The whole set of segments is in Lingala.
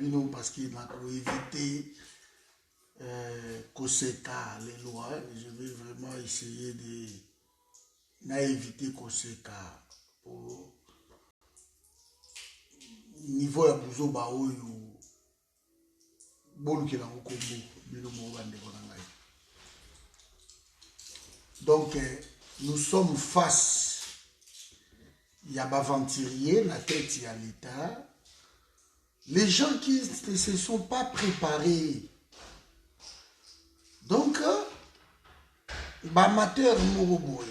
Nabino parce qu'il a évité Koseka, les lois. Je vais vraiment essayer d'éviter Koseka pour niveau ya buzo ba oyo bolukela ngokombo bino mo bande konanga. Donc nous sommes face ya baventurier la tête ya l'État, les gens qui ne se sont pas préparés. Donc amateurs Moroboy,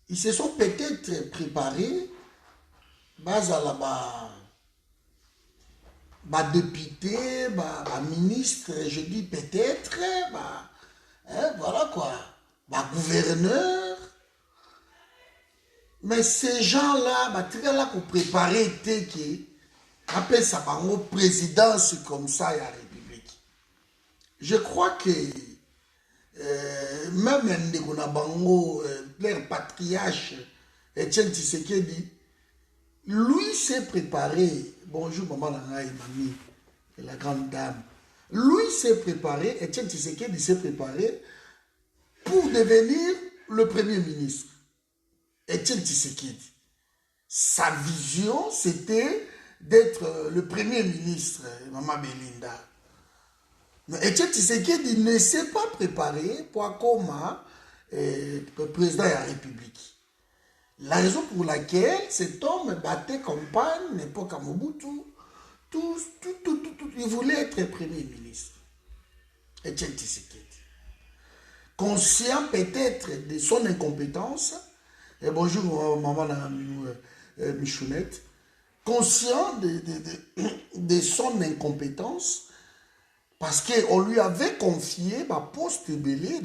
ils se sont peut-être préparés base à la député, ministre, je dis peut-être, voilà quoi, gouverneur. Mais ces gens-là, très là pour préparer qui appelle ça par mot présidence comme ça à la République. Je crois que même leur patriarche Etienne Tshisekedi, lui s'est préparé. Bonjour maman Langaï, mamie, la grande dame. Lui s'est préparé, Etienne Tshisekedi s'est préparé pour devenir le premier ministre. Etienne Tshisekedi. Sa vision, c'était d'être le premier ministre, maman Belinda. Mais Etienne Tshisekedi ne s'est pas préparé pour comme président de la République. La raison pour laquelle cet homme battait campagne, l'époque à Mobutu, il voulait être premier ministre. Etienne Tshisekedi. Conscient peut-être de son incompétence, et bonjour maman Michounette, conscient de son incompétence, parce qu'on lui avait confié ma poste belé,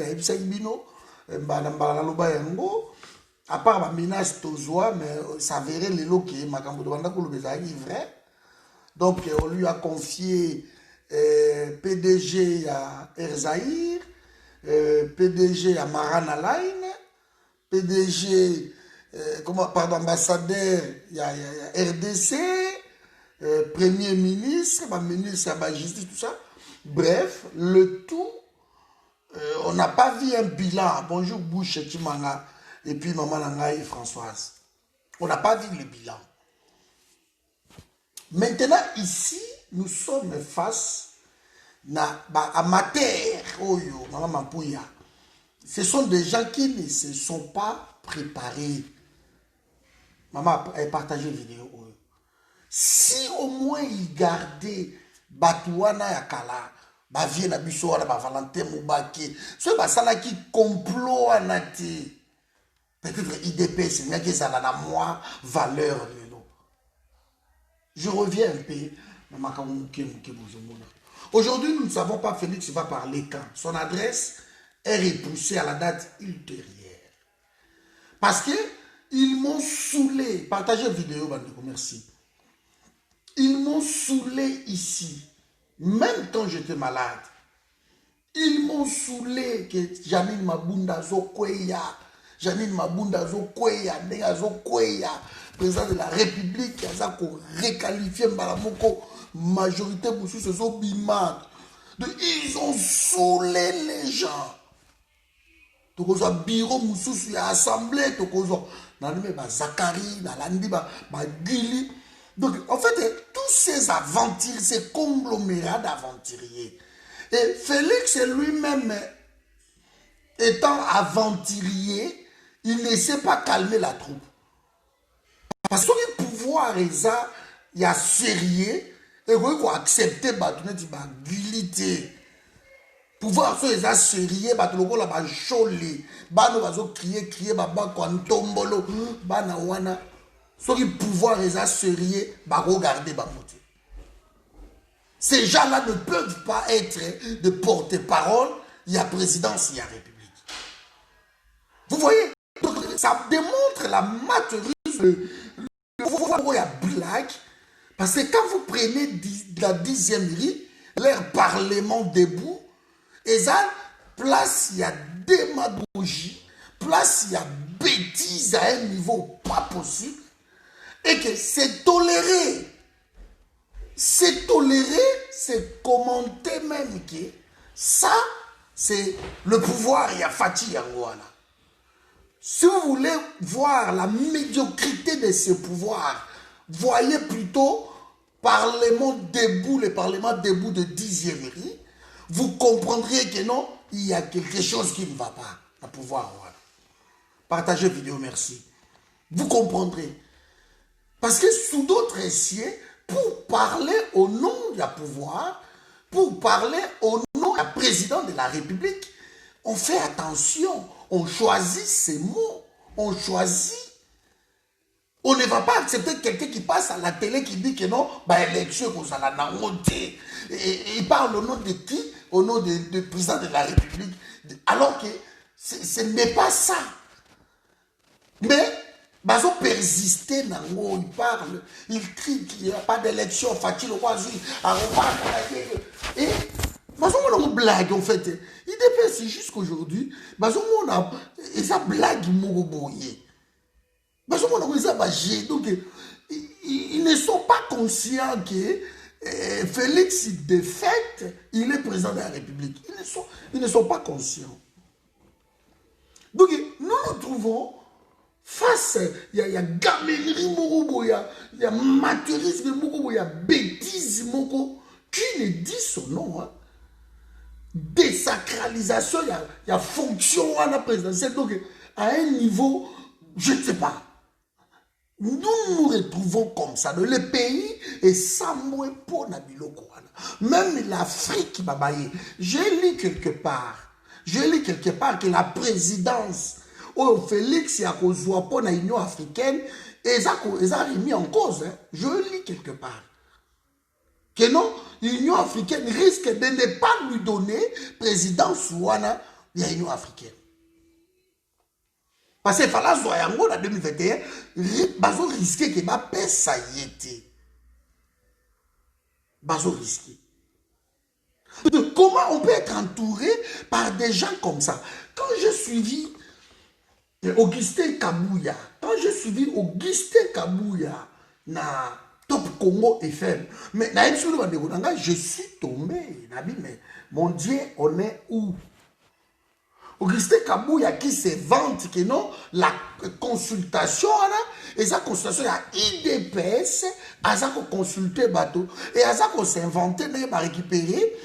à part ma menace Tozoa, mais ça verrait les lots qui ma vrai. Donc on lui a confié PDG à Erzaïr, PDG à Marana Line, PDG, ambassadeur il y a RDC, premier ministre, ministre à la justice, tout ça. Bref, le tout, on n'a pas vu un bilan. Bonjour Bouche Timanga. Et puis maman Langaï et Françoise. On n'a pas vu le bilan. Maintenant, ici, nous sommes face à amateurs. Oyo, maman Mampouya. Ce sont des gens qui ne se sont pas préparés. Maman, elle partageait une vidéo. Oyo. Si au moins ils gardaient Batouana Yakala, Bavie na biso na Valentin Moubaki, ce basala qui complot à nati. Peut-être IDP, c'est bien que ça a la moi valeur. Je reviens un peu. Aujourd'hui, nous ne savons pas Félix va parler quand. Son adresse est repoussée à la date ultérieure. Parce que ils m'ont saoulé. Partagez la vidéo, merci. Ils m'ont saoulé ici. Même quand j'étais malade. Ils m'ont saoulé que Janine Mabunda Zokweya. Janine Mabunda Zokweya, Nega Zokweya, président de la République, qui a réqualifié Mbalamoko, majorité pour ce Zobimad. Ils ont saoulé les gens. Donc, il y a bureau, il y a assemblée, il y a Zakari, il y a Gili. Donc, en fait, tous ces aventuriers, ces conglomérats d'aventuriers. Et Félix lui-même, étant aventurier, il ne sait pas calmer la troupe. Parce que le pouvoir, il y a sérieux, et il faut accepter l'agilité. Pouvoir, il y a sérieux, il y a cholé, il y a crier, il y a tombolo, si le pouvoir, il y a sérieux, il faut regarder. Ces gens-là ne peuvent pas être de porte-parole, il y a présidence, il y a république. Vous voyez? Donc, ça démontre la maturité, il y a blague, parce que quand vous prenez la 10e rue, leur parlement debout, et ça, place, il y a démagogie, place, il y a bêtise à un niveau pas possible, et que c'est toléré. c'est tolérer, c'est commenter même que ça, c'est le pouvoir, il y a Fati Yangoana. Si vous voulez voir la médiocrité de ce pouvoir, voyez plutôt Parlement debout, le Parlement debout de 10e riz, vous comprendrez que non, il y a quelque chose qui ne va pas. Le pouvoir, voilà. Partagez la vidéo, merci. Vous comprendrez. Parce que sous d'autres essiers, pour parler au nom du pouvoir, pour parler au nom du président de la République, on fait attention, on choisit ses mots, on choisit. On ne va pas accepter quelqu'un qui passe à la télé qui dit que non, bah élection, il parle au nom de qui? Au nom du président de la République. Alors que ce n'est pas ça. Mais, ils ont persisté dans le mot, ils parlent, ils crient qu'il n'y a pas d'élection, Fatih le Wazi, et, ils ont une blague en fait. Ils dépassent jusqu'aujourd'hui, ils ont une blague mouroubouyée. Donc, ils ne sont pas conscients que Félix défaite, il est président de la République. Ils ne sont pas conscients. Donc, nous nous trouvons face, il y a gaminerie, il y a matérialisme, il y a bêtise, qui ne dit son nom. Hein. Désacralisation, il y a fonction à la présidentielle. Donc, à un niveau, je ne sais pas. Nous nous retrouvons comme ça. Le pays est sans moins pour Nabiloko. Même l'Afrique, j'ai lu quelque part que la présidence, Félix et pour l'Union africaine, ils ont remis en cause. Hein. Je lis quelque part. Que non, l'Union africaine risque de ne pas lui donner présidence de l'Union africaine. Parce que fallait en 2021, ils ont risqué que ma paix ça y était. Ils ont risqué. Donc, comment on peut être entouré par des gens comme ça? Quand j'ai suivi Augustin Kabouya, na Top Congo FM, mais je suis tombé. Mais mon Dieu, on est où? Augustin Kabouya qui se vante que non, la consultation, et sa consultation, il y a IDPS, à ça qu'on consulte bateau, et à ça qu'on s'invente, il va récupérer,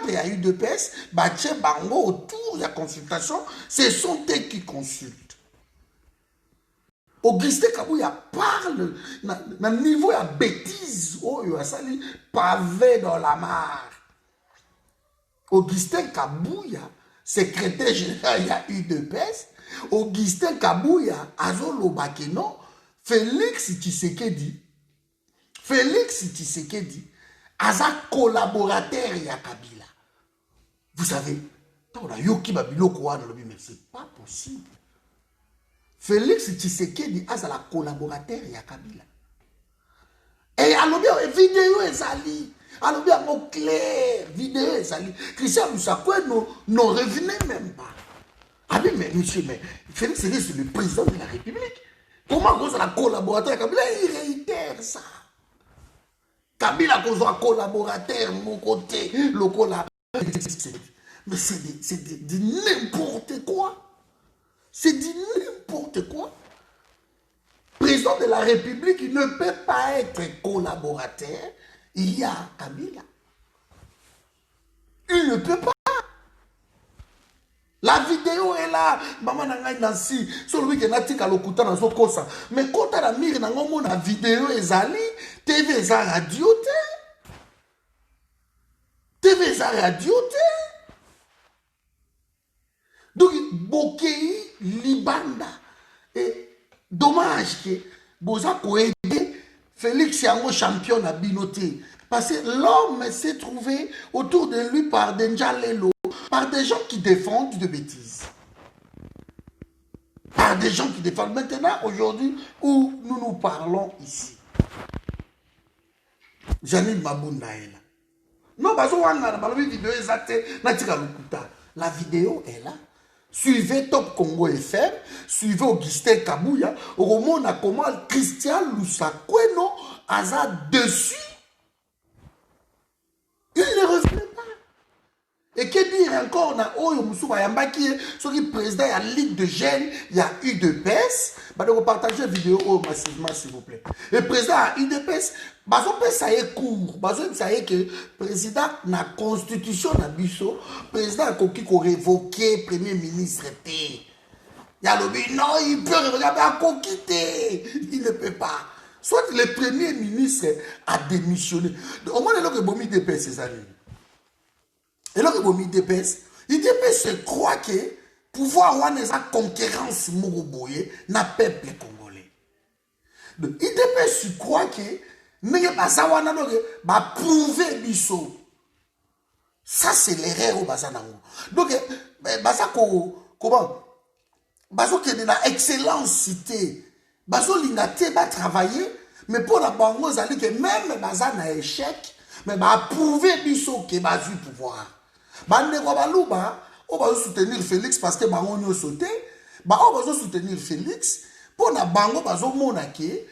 il y a IDPS, bango autour de la consultation, ce sont eux qui consultent. Augustin Kabouya parle, dans le niveau de bêtise, oh, il a sali pavé dans la mare. Augustin Kabouya, secrétaire général, il y a eu de peste. Augustin Kabouya, Azolo Bakeno, Félix Tshisekedi, Aza collaborateur, il y a Kabila. Vous savez, quand on a Yoki Babiloko, mais c'est pas possible. Félix Tshisekedi, Aza la collaborateur, il y a Kabila. Et alors bien, vidéo est sali. Alors bien, mon clair, vidéo est sali. Christian Moussakoué n'en revenait même pas. Ah mais monsieur, mais Félix Tshisekedi, c'est le président de la République. Comment cause la collaborateur Kabila, il réitère ça. Kabila cause un collaborateur, mon côté, le collaborateur. Mais c'est de n'importe quoi. C'est du n'importe quoi. Président de la République, il ne peut pas être collaborateur. Il y a Kabila. Il ne peut pas. La vidéo est là. Maman n'a Nancy. Celui qui n'a pas lokuta dans son cosa. Mais quand on a mis la vidéo est allée, TV est radio. TV est radio. Donc, Bokei Libanda. Et dommage que Boza aidé Félix Yango champion à Binoté. Parce que l'homme s'est trouvé autour de lui par des Njalelo, par des gens qui défendent de bêtises. Par des gens qui défendent. Maintenant, aujourd'hui, où nous parlons ici. Janine Mabounda est là. Non, la vidéo est là. Suivez Top Congo FM, suivez Augustin Kabouya, au moment comment Christian Lusakweno a dessus Et que dire encore, na oyo Moussouba Yambaki, ce qui président, il y a Ligue de jeunes, il y a UDPS. Donc, partagez la vidéo massivement, s'il vous plaît. Le président a UDPS, ça y est court. Ça y est que le président, na constitution, na biso, le président a révoqué le premier ministre. Il y a le non, il peut révoquer, il ne peut pas. Soit le premier ministre a démissionné. Au moins, il y a le UDPS, ces années. Et là, IDPS se croit que pouvoir avoir une concurrence mogoboye na peuple congolais. Donc, IDPS se croit que n'est pas va prouver biso. Ça, c'est l'erreur au bazanango. Donc, comment? Bazo qui est dans excellence cité. Bazo l'ingate va travailler, mais pour la bango, ça dit que même bazan a échec, mais va prouver biso que bazu pouvoir. Bande kwa baluba, on va soutenir Félix parce que bango nyo sauté, on va soutenir Félix pour na bango bazo monake,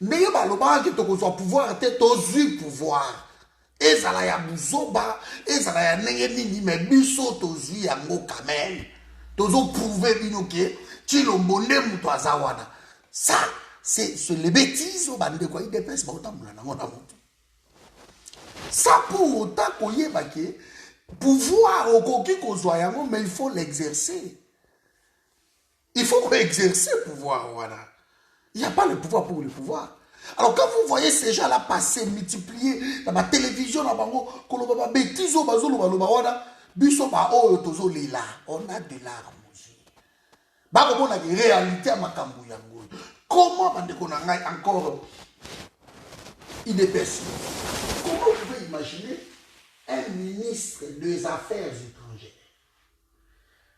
ndenge baloba ke to ko pouvoir te tozu pouvoir. Ezala ya buzoba, ezala ya ndenge nini mais biso tozu yango kamel. Tozo prouver bino ke Chilombo nde muto azawana. Ça c'est les bêtises au bande kwa IDPS ba otamula nango na moto. Ça pour autant koyeba ke pouvoir au coquille qu'on soit, mais il faut l'exercer. Il faut exercer le pouvoir. Voilà. Il n'y a pas le pouvoir pour le pouvoir. Alors quand vous voyez ces gens-là passer, multiplier dans la télévision, on a de larmes. On a des réalités à Makambu. Comment encore IDPS? Comment vous pouvez imaginer un ministre des Affaires étrangères,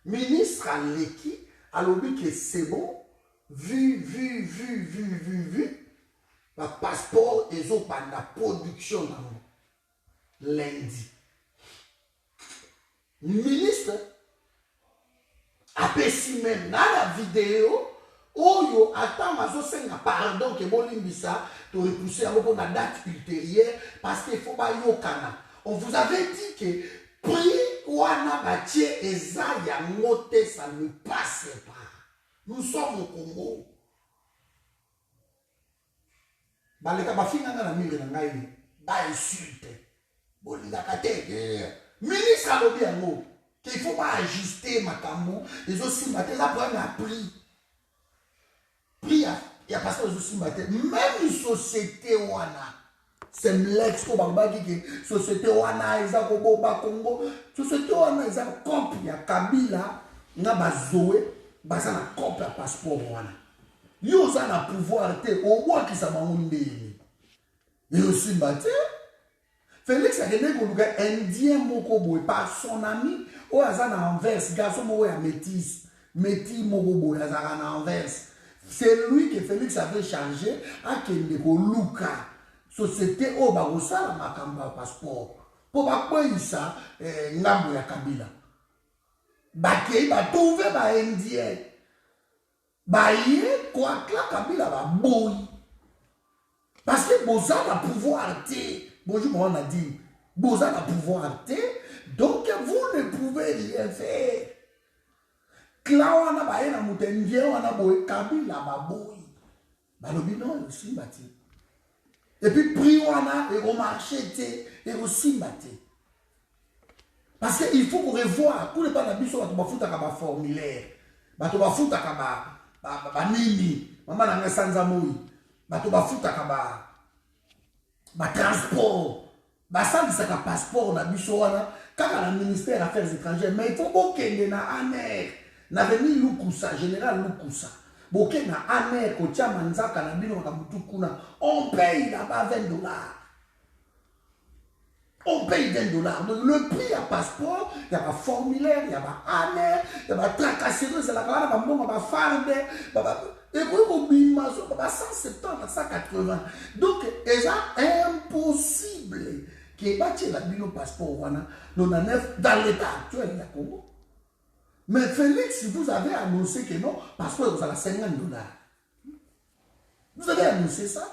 ministre à l'équipe, alors que c'est bon, vu, le passeport et la production lundi. Ministre a pessi même dans la vidéo, Oyo attend ma pardon que Bolimbisa te repousser à la date ultérieure parce qu'il faut pas yokana. On vous avait dit que prix wana batie eza ya mote, ça ne passe pas. Nous sommes au Congo. Baleka bafinga na mire na ngai ba insulte. Bolinga kate. Ministre a lobi yango qu'il faut pas ajuster makambo les aussi maté ça prendre un prix. Prix il y a pas les aussi maté même une société wana c'est l'ex ko bamba ki société wana eza ko boba Congo société wana eza copie ya Kabila na bazoé baza na copie ya passeport wana yo za na pouvoir te au bois qui sa bangonde et aussi maté Félix a gagné ko luka indien moko boy par son ami o aza na Anvers garçon moko ya métis moko boy aza na Anvers c'est lui que Félix avait chargé à kende ko luka société au Barossa la makamba passeport pour bakoyisa ngambo ya Kabila bakei ba trouver ba indien ba yé quoi la Kabila ba boy parce que boza la pouvoir té bonjour on a dit boza la pouvoir té donc vous ne pouvez rien faire klawana ba yé na mutendien wana boy Kabila ba boy ba lobi non aussi bati. Et puis, prix wana et au marché et au simbaté. Parce qu'il faut qu'on revoie pour ne pas n'abuser à ton formulaire. Tu vas foutre à nini. Maman n'a pas sans amour. Tu vas foutre à transport. Ça c'est un passeport n'abuse wana. Quand le ministère des Affaires étrangères, mais il faut qu'il y ait un air. N'a venu Lukusa, général Lukusa. Boké na amer ko tia manzaka na bino ka mutukuna on paye là-bas 20 $. On paye 20 $. Donc le prix à passeport, il y a un formulaire, il y a un amer, il y a un tracasserie, c'est la grande bambon, il y a un farde, et puis au bimazo, il y a 170, 180. Donc c'est impossible que bâtir la bino passeport dans l'état actuel du Congo. Mais Félix, vous avez annoncé que non, parce que vous avez 50 $. Vous avez annoncé ça.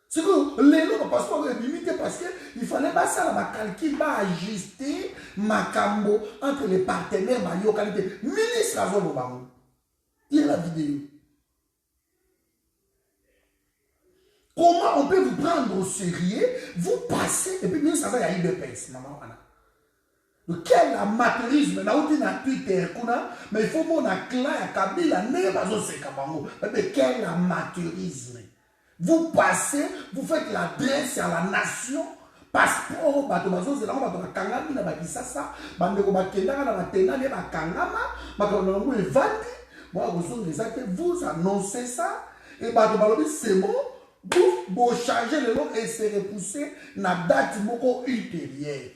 C'est que les gens passeport est limité parce qu'il fallait pas ça, la calcul, va ajuster ma cambo entre les partenaires, ma localité. Ministre à Zolo, il y a la vidéo. Comment on peut vous prendre au sérieux, vous passez, et puis ministre, il y a eu deux pinces, maman. Quel amateurisme, na Twitter, mais il faut mon accla à Kabila, mais quel amateurisme. Vous passez, vous faites l'adresse à la nation, passeport, batomazo, c'est là, kangami na bakisasa, bandeko bakendaka na batena ne bakangama, bakonamu evandi, moi vous annoncez ça, et batomalobi c'est bon, vous changez le nom et c'est repoussé na date moko ultérieure.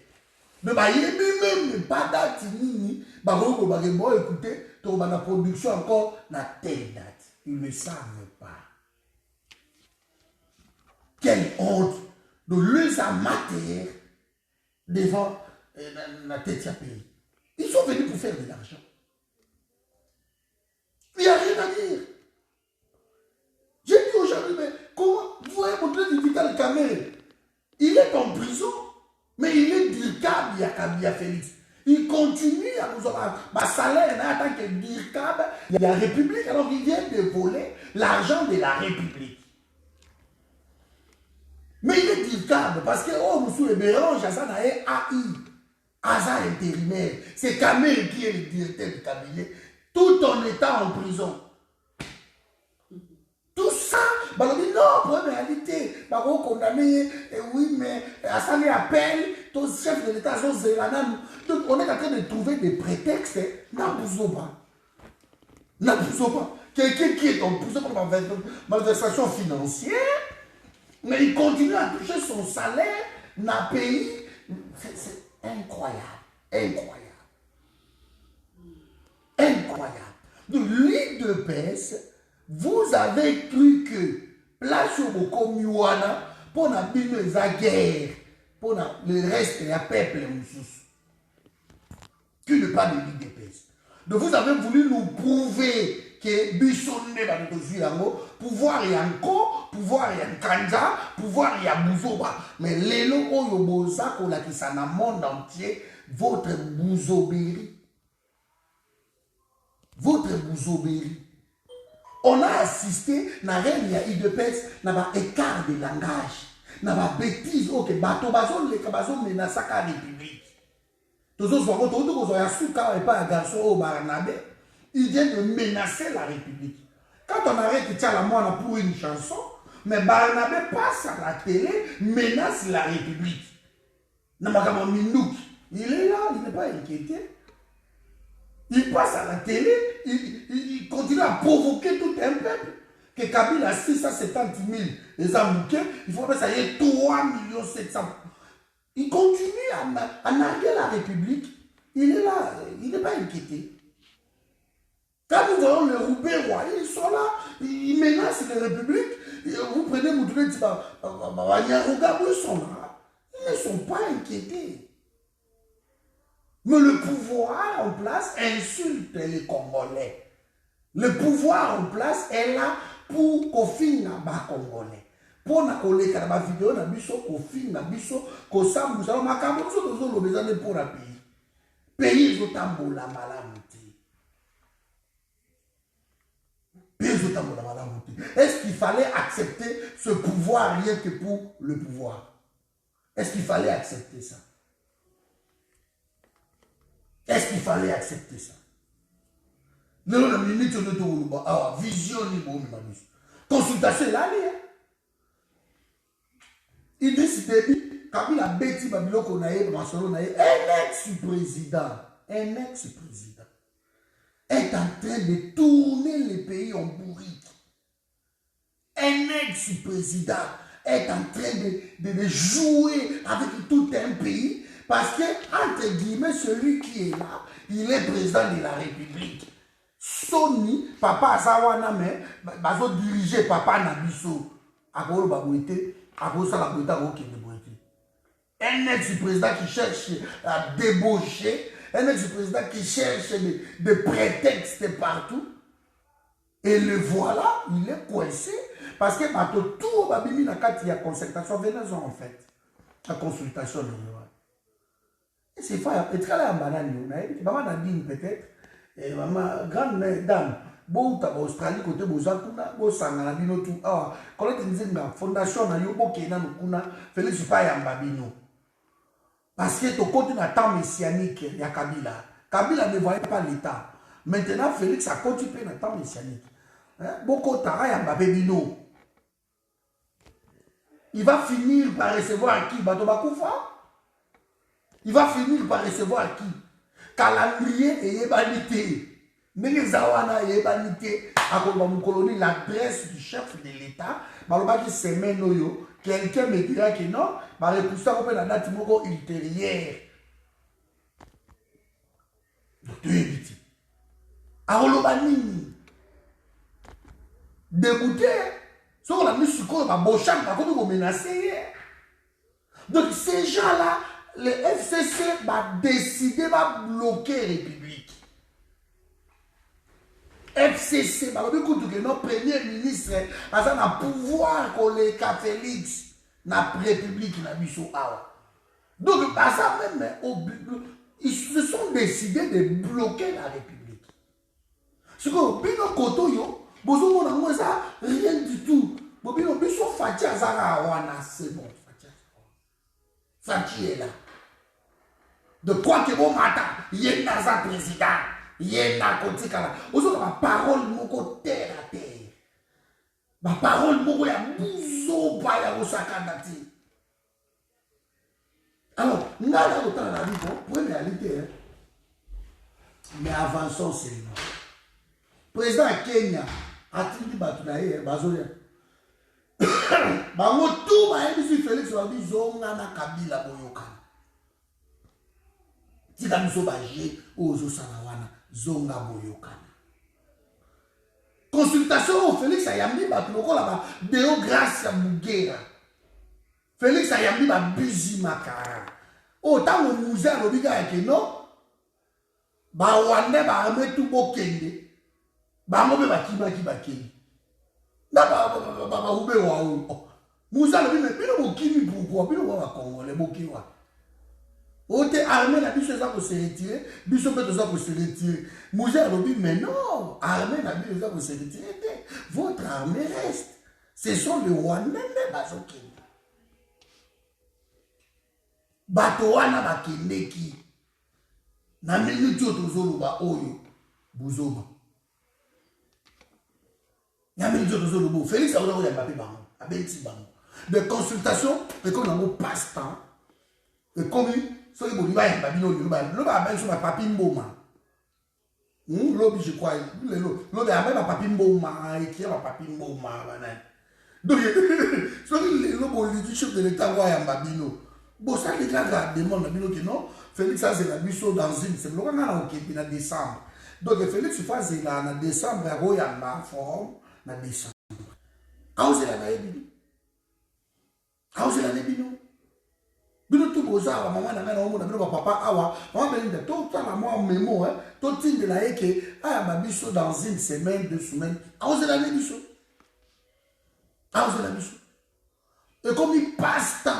Mais même pas date ni écoutez, la production encore na telle date. Ils ne savent pas. Quelle honte de les amateurs devant la tête de pays. Ils sont venus pour faire de l'argent. Il n'y a rien à dire. J'ai dit aujourd'hui, mais comment vous voyez votre Vital Kamerhe? Il est en prison, mais il est dirkab, il y a Félix. Il continue à nous avoir un salaire en tant que dirkab, il y a la République, alors il vient de voler l'argent de la République. Mais il est dirkab parce que, oh, monsieur le Bérange, ça n'a AI, hasard intérimaire. C'est Kamerhe qui est le directeur du cabinet, tout en étant en prison. Tout ça, on dit non, pour une réalité, on condamné, oui, mais à ça les appels, tous les chefs de l'État sont zélanam. Donc on est en train de trouver des prétextes, n'abusons pas. N'abusons pas. Quelqu'un qui est en prison pour malversation financière, mais il continue à toucher son salaire dans le pays. C'est incroyable. Incroyable. Incroyable. Donc l'IDPS, vous avez cru que place au Komiwana pour la guerre, pour le reste du peuple, qui ne pas de l'IDPS. Donc vous avez voulu nous prouver que Bissonne va nous pouvoir y encore, pouvoir y en Kanja, pouvoir y en Bouzoba. Mais les locaux Yobosa, qui sont dans le monde entier, votre Bouzobéry. Votre Bouzobéry. On a assisté à l'IDPS, à un écart de langage, à une bêtise, ok, bateau bazon, les cabazons menacent la République. Tous autres sont et pas un garçon au Barnabé, ils viennent de menacer la République. Quand on arrête de tirer la moine pour une chanson, mais Barnabé passe à la télé, menace la République. Namakama Minouk, il est là, il n'est pas inquiété. Il passe à la télé, il continue à provoquer tout un peuple. Que Kabila a 670 000 les Amouquins, il faut que ça y ait 3 700 000. Il continue à narguer la République. Il est là, il n'est pas inquiété. Quand nous voyons les Roubaix-Rois, ils sont là, ils menacent les républiques. Vous prenez Moutoulé, ils sont là. Ils ne sont pas inquiétés. Mais le pouvoir en place insulte les Congolais. Le pouvoir en place est là pour qu'on finisse les Congolais. Pour qu'on les vidéo, qu'on finisse, qu'on s'amuse, qu'on s'amuse, pour la pays. Pays, ils ont tamboula malamouti. Est-ce qu'il fallait accepter ce pouvoir rien que pour le pouvoir? Est-ce qu'il fallait accepter ça? Est-ce qu'il fallait accepter ça? Non, la minute de Toulouba, ah, vision niveau, consultation là, il dit quand il a bêti Babylone qu'on a un ex-président est en train de tourner le pays en bourrique. Un ex-président est en train de jouer avec tout un pays parce que, entre guillemets, celui qui est là, il est président de la République. Sony, papa Azawana, mais bazo diriger papa Nabiso. Akolo Babouete, Akolo Salabouete, Akolo Kendebouete. Un ex-président qui cherche à débaucher, un ex-président qui cherche des prétextes partout. Et le voilà, il est coincé parce que tout babimi na kati ya concertation venez en fait la consultation et c'est fa et très la banane maman na dit peut-être et maman grande dame bouta ba Australie côté boza kuna bo sangana bino tout ah quand tu disais nga fondation na yo boke na kuna Félix pa ya mbabino parce que to côté na temps messianique ya Kabila ne voyait pas l'état maintenant Félix a continué na temps messianique beaucoup tara ya mbabino il va finir par recevoir qui bato bakoufa il va finir par recevoir qui calendrier et yébanité ndenge zawana yébanité akoba mukoloni l'adresse du chef de l'état balobaki semaine oyo quelqu'un me dira que non ba repousser ko pe na date moko ultérieure donc tu évite akoloba nini dégoûté ce qu'on a mis sur quoi ba bocham ba ko menacer donc ces gens là le FCC va décider va bloquer la République. FCC, bah, que notre premier ministre a un pouvoir qu'on les Félix na République na biso awa. Donc, à ça même, ils se sont décidés de bloquer la République. Ce que bino koto yo, bozo na ça rien du tout. Bino biso fati azara wana c'est bon. Fati est là. De quoi que bon matin, il y a un président, il y a un cotikala. Aujourd'hui, ma parole moko terre à terre. Ma parole moko ya bouzo pa ya osakandati. Alors, nous avons autant la vie pour une réalité. Mais avançons seulement. Président Kenya a-t-il dit Batunaye, Bazolia. Bango tout va être Félix Wabi Zonga na Kabila Boyoka. Tika miso baje ozo salawana Zonga Boyoka. Consultation au Félix Ayambi Batuloko là-bas. Deo Gracia Mugera. Félix Ayambi Babizi Makara. Autant au musée à l'obiga et non. Ba wane ba ame tout beau kende. Ba mobe ba kiba kende. Na ba ube wa o. Musée à l'obiga bino bo kimi pourquoi bino ba congolais bo kiwa. Ote armée la biso za ko se retirer, biso peut za ko se retirer. Musée à l'obiga mais non, armée la biso za ko se retirer. Votre armée reste. Ce sont les Rwandais bazokende. Bato wana bakendeki na minute oyo tozoloba oyo buzoba na minute oyo tozoloba Félix aoza koyamba mpe bango abeti bango de consultation ekomi nango passe-temps ekomi soki bolingi bayamba bino loba abenso bapapi mboma lobi je crois lobi abe bapapi mboma ekira bapapi mboma banani donc soki lelo bolingi chef de l'état ngo ayamba bino. Bon, ça les gars demandent que non, Félix a la biso dans une, c'est le cas en décembre. Donc Félix fait là en décembre, à Royamba, forum, en décembre. Quand c'est la naïbino? Quand c'est la naïbino? Bino tout boza, maman n'a rien au monde, papa, awa, maman belinda, tout ça la moi mémo, tout le de la que, ah, ma biso dans une semaine, 2 semaines. Quand c'est la naïbino? Quand c'est la biso? Et comme il passe temps,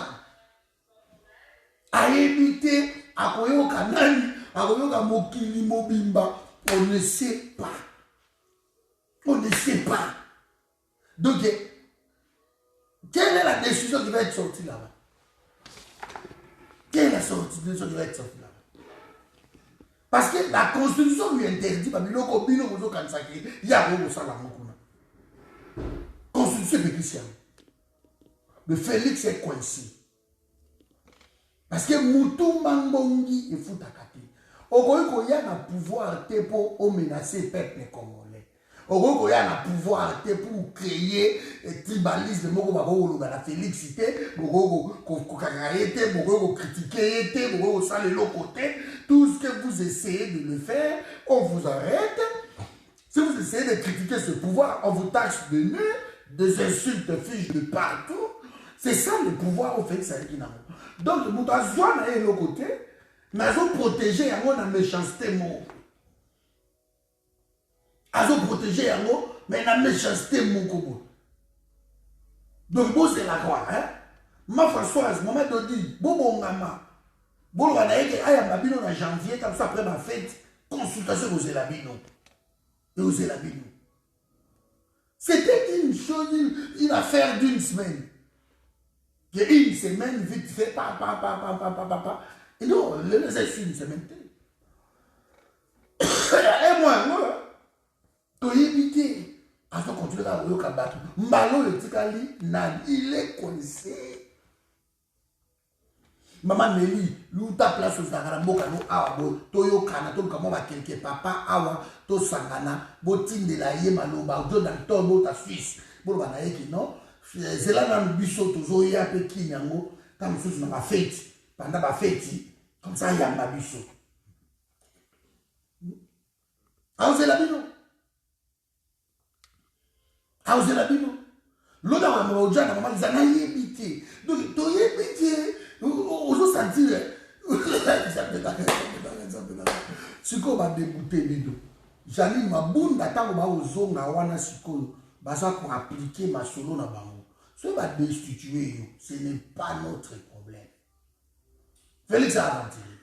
à éviter à koyoka nani à koyoka mokili mobimba on ne sait pas donc quelle est la décision qui va être sortie là-bas? Quelle est la décision qui va être sortie là-bas? Parce que la constitution lui interdit babiloko bino mozo kansaki ya ko sala mokuna constitution bénéficiaire le Félix est coincé. Parce que Moutoumba Mbongi est foutu à côté. Ogoyko y a un pouvoir pour menacer le peuple congolais. Ogoyko y a un pouvoir pour créer un tribalisme. Moko bako la félicité, moko kokarete, moko critiquer, moko saler l'autre côté. Tout ce que vous essayez de le faire, on vous arrête. Si vous essayez de critiquer ce pouvoir, on vous taxe de nœuds, des insultes fiches de partout. C'est ça le pouvoir au fait, c'est qui n'a pas. Donc, le monde a besoin de l'autre côté, mais ils ont protégé la méchanceté. Ils ont protégé mais la méchanceté. Donc, bon, c'est la croix. Hein? Ma Françoise, maman te dit, bon, maman. Bon, on a été à Mabino en janvier, comme ça, après ma fête, consultation aux Elabino. Et aux Elabino. C'était une chose, une affaire d'une semaine. Une semaine, vite fait, Et non, le laisser une semaine. Et moi, tu as évité. À ce continuer à vous battre. Malo le Tikali, il est connaissé. Maman Nelly, l'ou ta place aux Zagarambo, Awa, Toyo Kana, to comment va quelque papa, Awa, To Sangana, Botin de la Yemaloba, Do dans ton mot ta Suisse. Bon, on a dit non. C'est là dans le buisson, toujours il y a un peu qui yango, quand je suis dans ma fête, pendant ma fête, comme ça il y a ma buisson. Ah, vous êtes là, non? Ah, vous êtes là, non? L'autre, on a dit, maman, ils ont évité. Donc, tu as évité. Vous sentir. Siko va débouter bido. J'allais ma boune d'attendre au zone à wana siko. Basa pour appliquer ma solo na bango. Ce va destituer. Ce n'est pas notre problème. Félix a aventuré.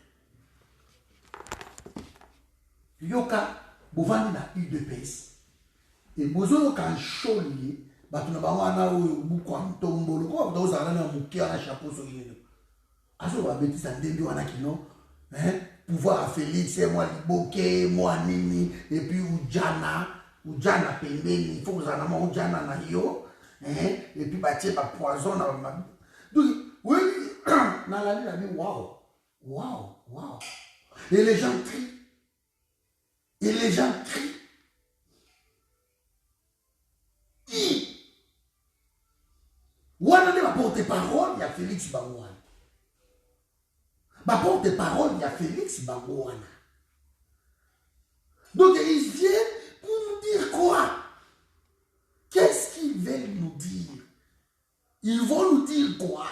Yoka, bovani na UDPS. Et bozo kan choli. Batu na bango ana oyo buku antombolo. Ko ba ozana na mukia na chapeau so yelo. Aso ba beti sa ndembi wana kino. Pouvoir à Félix, moi Liboke, moi Nini, et puis Oudjana pembeni, il faut que vous en ayez Oudjana na yo, et puis bâtir par poison. Donc, oui, dans la nuit, il a dit waouh, waouh, waouh. Et les gens crient. Et les gens crient. Ouana ne va porter parole, il y a Félix Bangouane. Ma porte-parole, il y a Félix Bangouana. Donc, ils viennent pour nous dire quoi? Qu'est-ce qu'ils veulent nous dire? Ils vont nous dire quoi?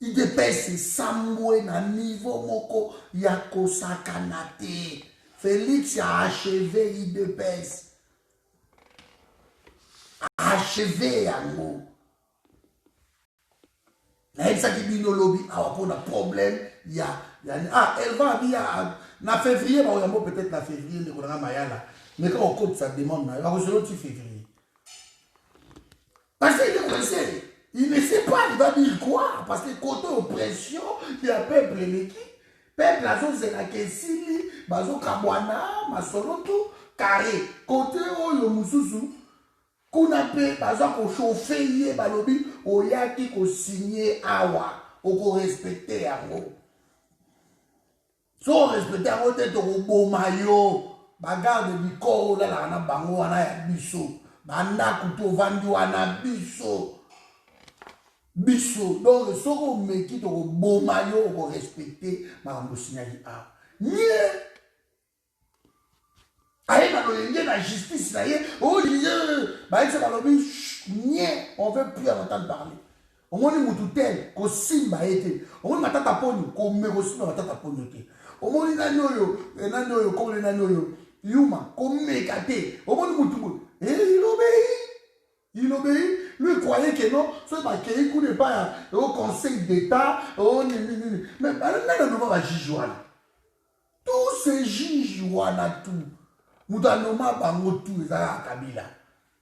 Ils dépassent Samoué na niveau moko yako sakanate. Félix a achevé, il dépasse. Achevé yango. Elle qui lobby pour un problème, il y a elle va bien en février, peut-être en février, mais quand on compte sa demande, elle va recevoir en février. Parce qu'il est pressé, il ne sait pas, il va dire quoi? Parce que côté oppression, il y a peuple qui, peuple la zone c'est la Kessili, Bazo Kabwana, Masoloto, carré, côté où le Moussousou. Qu'on a pu, par exemple, chauffer, balobi, au yaki, qu'on signe awa, qu'on respecte yango. Si on respecte yango, t'es au beau maillot, bagarde du corps, là, on a bango, on a biso, banda couteau vendu, on a biso. Biso. Donc, si on met qui au beau maillot, qu'on respecte, on signe awa. Nie! Aïe, la justice, ça y est, oh, on veut plus entendre parler. On va nous dire qu'on simba été. On va nous dire qu'on me reçoit dans ta pony. On va nous dire qu'on me nanoyo, Yuma, qu'on me gâté. On va nous dire, il obéit. Lui croyait que non, ce pas qu'il ne pas au Conseil d'État. Mais maintenant, on va juger. Tous ces juges, tout.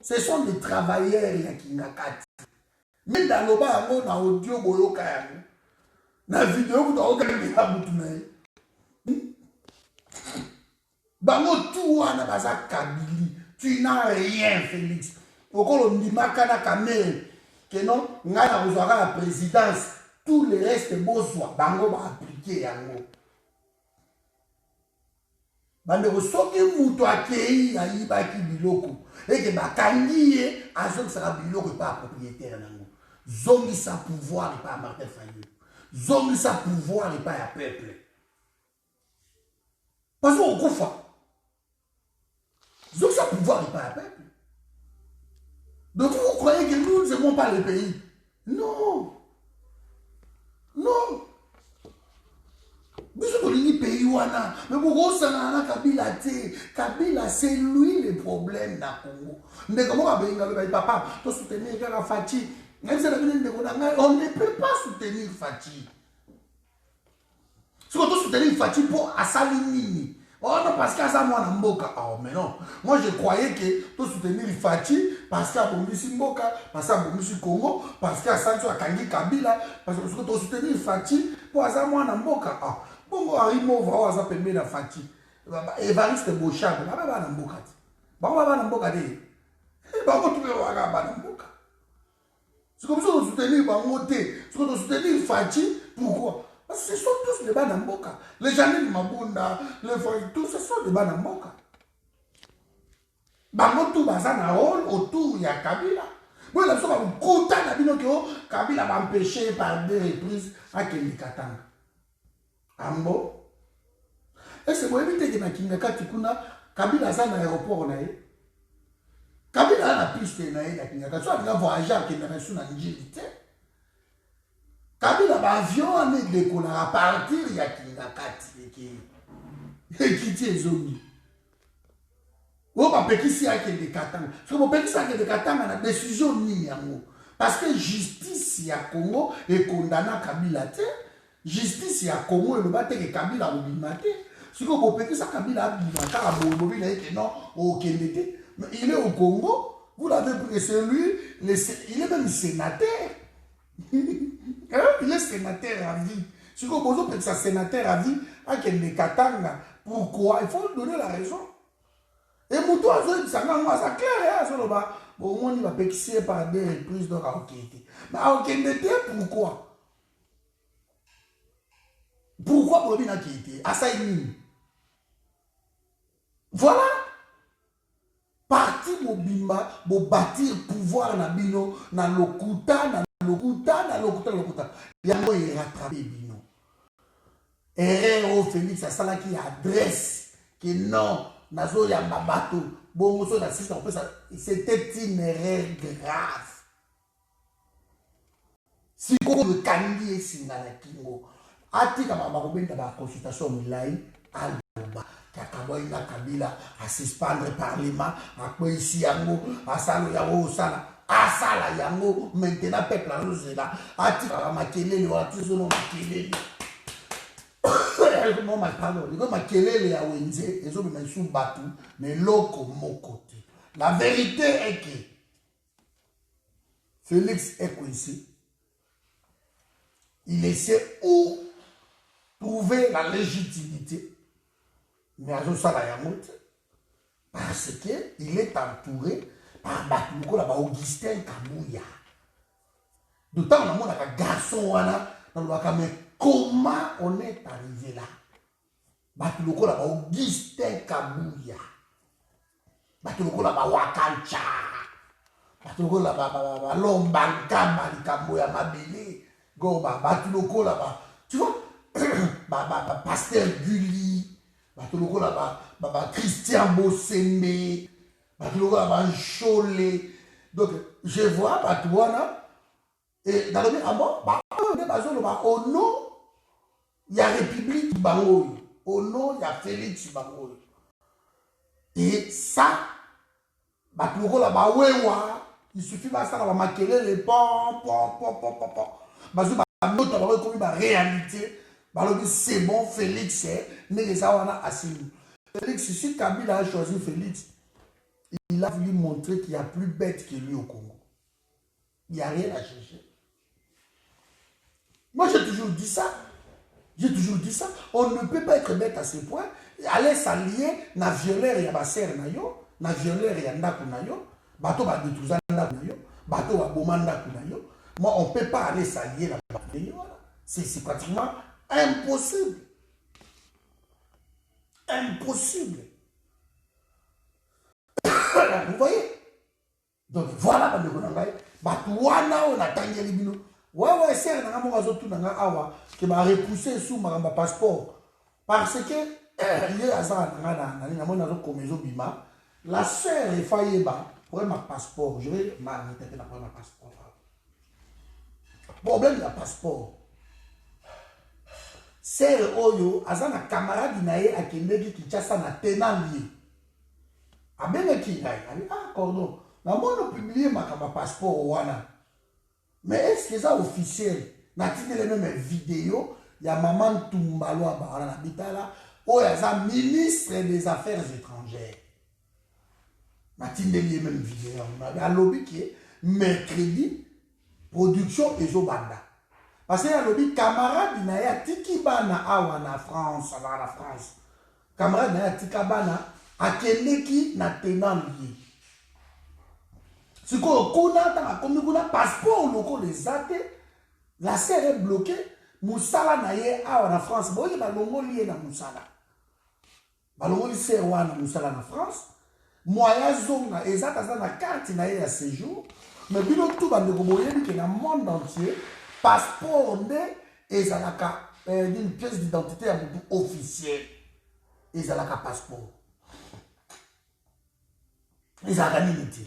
Ce sont des travailleurs qui n'ont pas. Mais dans le bas, on a audio boyoka. Na vidéo, vous avez Bango tout wana baza Kabili. Tu n'as rien, Félix. Pourquoi on dit makana kamel que non, ngana ozwaka la présidence, tout le reste bozwa bango ba appliquer yango. Bande soki muto akei ayibaki biloko et que bakangi ye azongi saka biloko pas propriétaire nango. Zongi sa pouvoir et pas à Martin Fayou. Zongi sa pouvoir et pas à peuple. Parce qu'on koufa. Zongi sa pouvoir et pas à peuple. Donc vous croyez que nous ne aimons pas le pays? Non. Non. Biso tolingi pays wana, mais pourquoi ça n'a Kabila te? Kabila c'est lui le problème na Congo. Mais comment on va papa, to soutenir Kaka Fati. Même si on ne peut pas soutenir Fati. Si on doit soutenir Fati pour Assalinini. Oh non, parce qu'à ça, moi, Mboka. Oh, mais non. Moi, je croyais que tu soutenir Fati parce qu'à Bomissi Mboka, parce qu'à Bomissi Congo, parce qu'à Sancho Akangi Kabila, parce que tu soutenir Fati pour ça, moi, Mboka. Oh, bon, Arimo va avoir permis la Fati. Evariste Bochab, va pas Mboka. Va pas Mboka. Va pas Mboka. C'est comme ça qu'on soutenir Bangote. C'est comme ça qu'on soutenir Fati. Pourquoi? Parce que ce sont tous des Banamboka. Les Janine Mabunda, les frères, tous ce sont des Banamboka. Bangotu Bazana rôle autour, il y a Kabila. Moi, la chose, Kabila m'a empêché par des reprises à Kelikatanga. Ambo. Et c'est pour éviter que Nakingaka Tikuna, Kabila a un aéroport. Kabila a la piste na Kingaka. Soit il a voyagé à Kingaka sur la Nigérité. Kabila a un avion à partir de Kingaka qui tient zombie. Ou pas Pekisi a des Katanga. Parce que Pekisi a des Katanga na décision ni yango. Parce que justice ya Congo est condamné Kabila te. Justice ya Congo est le battre que Kabila ou bimate. Si vous Pekisi Kabila a bimate à Bobo, non au Kenya. Mais il est au Congo. Vous l'avez pris, c'est lui, il est même sénateur. Il est sénateur à vie. Si vous posez que c'est sénateur à vie, à Kenya Katanga, pourquoi? Il faut donner la raison. Et Moutou a dit, ça c'est clair, bon, on va péquer par des reprises de Raokete. Mais Raokete, pourquoi? Pourquoi pour le Kete? Assaïni. Voilà. Parti Mobimba, pour bâtir pouvoir na bino, na lokuta. Yango est rattrapé bino. Erreur au Félix, c'est ça qui adresse que non. Nazo ya mabato, bon c'était une erreur grave. Si le Kandi est singana kingo, atika mabakobenda ba consultation milai aloba kakaboina Kabila à suspendre le parlement à quoi ici yango à salo yango sala à sala yango maintenant peuple a osé là atika makelele wa tuzo makelele. La vérité est que Félix est ici. Il essaie où trouver la légitimité. Mais à parce qu'il est entouré par Augustin Kamouya. D'autant que on a un garçon, mais comment on est arrivé là? Batuloko la Augustin Kamouya. Batuloko la Wakancha. Batuloko la Lombanka Kamouya Mabele. Goba Batuloko la tu vois? Pasteur Gulli. Batuloko la Christian Bossende. Batuloko la Cholet. Donc je vois Batouana. Et dans le même moment, au nom, il y a République Bangoy. Au nom, il y a Félix Bangoy. Et ça, il suffit de ça, maquiller les pom. Réalité. C'est bon, Félix, Félix, si Kabila a choisi Félix, il a voulu montrer qu'il y a plus bête que lui au Congo. Il n'y a rien à chercher. Moi, j'ai toujours dit ça. On ne peut pas être bête à ce point. Aller s'allier, na violer ya baser na yo, na violer ya ndaku na yo, bato ba détruire ndaku na yo, bato ba boma ndaku na yo. Moi, on ne peut pas aller s'allier là. C'est pratiquement impossible. Impossible. Vous voyez? Donc voilà, on a tangué les bino. Ouais, c'est un amour à tout awa qui m'a repoussé sous ma passeport. Parce que, la sœur est faillie pour ma passeport. Je vais m'arrêter pour ma passeport. Problème de passeport. sere oyo aza na camarade na ye akendeki Kinshasa na tenant lié abengaki ngai abi ah cordon na mono publier makamba passeport wana mais est-ce que ça officiel na tindele même vidéo ya maman Tumbalo abana na bitala oyo aza ministre des affaires étrangères na tindeli même vidéo na alobi ki mercredi production ezobanda parce que alobi camarade na ya tiki bana awa na France ala na France camarade na ya tika bana akendeki na tenant lié sikoyo kuna tanga komi kuna passeport loko les ate la serre est bloquée musala na ye awa na France boye balongoli ye na musala balongoli serre wana musala na France moya zonga ezaka za na carte na ye ya séjour mais bino tout bandeko boyebi ke na monde entier passeport nde ezalaka une pièce d'identité ya mutu officielle ezalaka passeport ezalaka nini te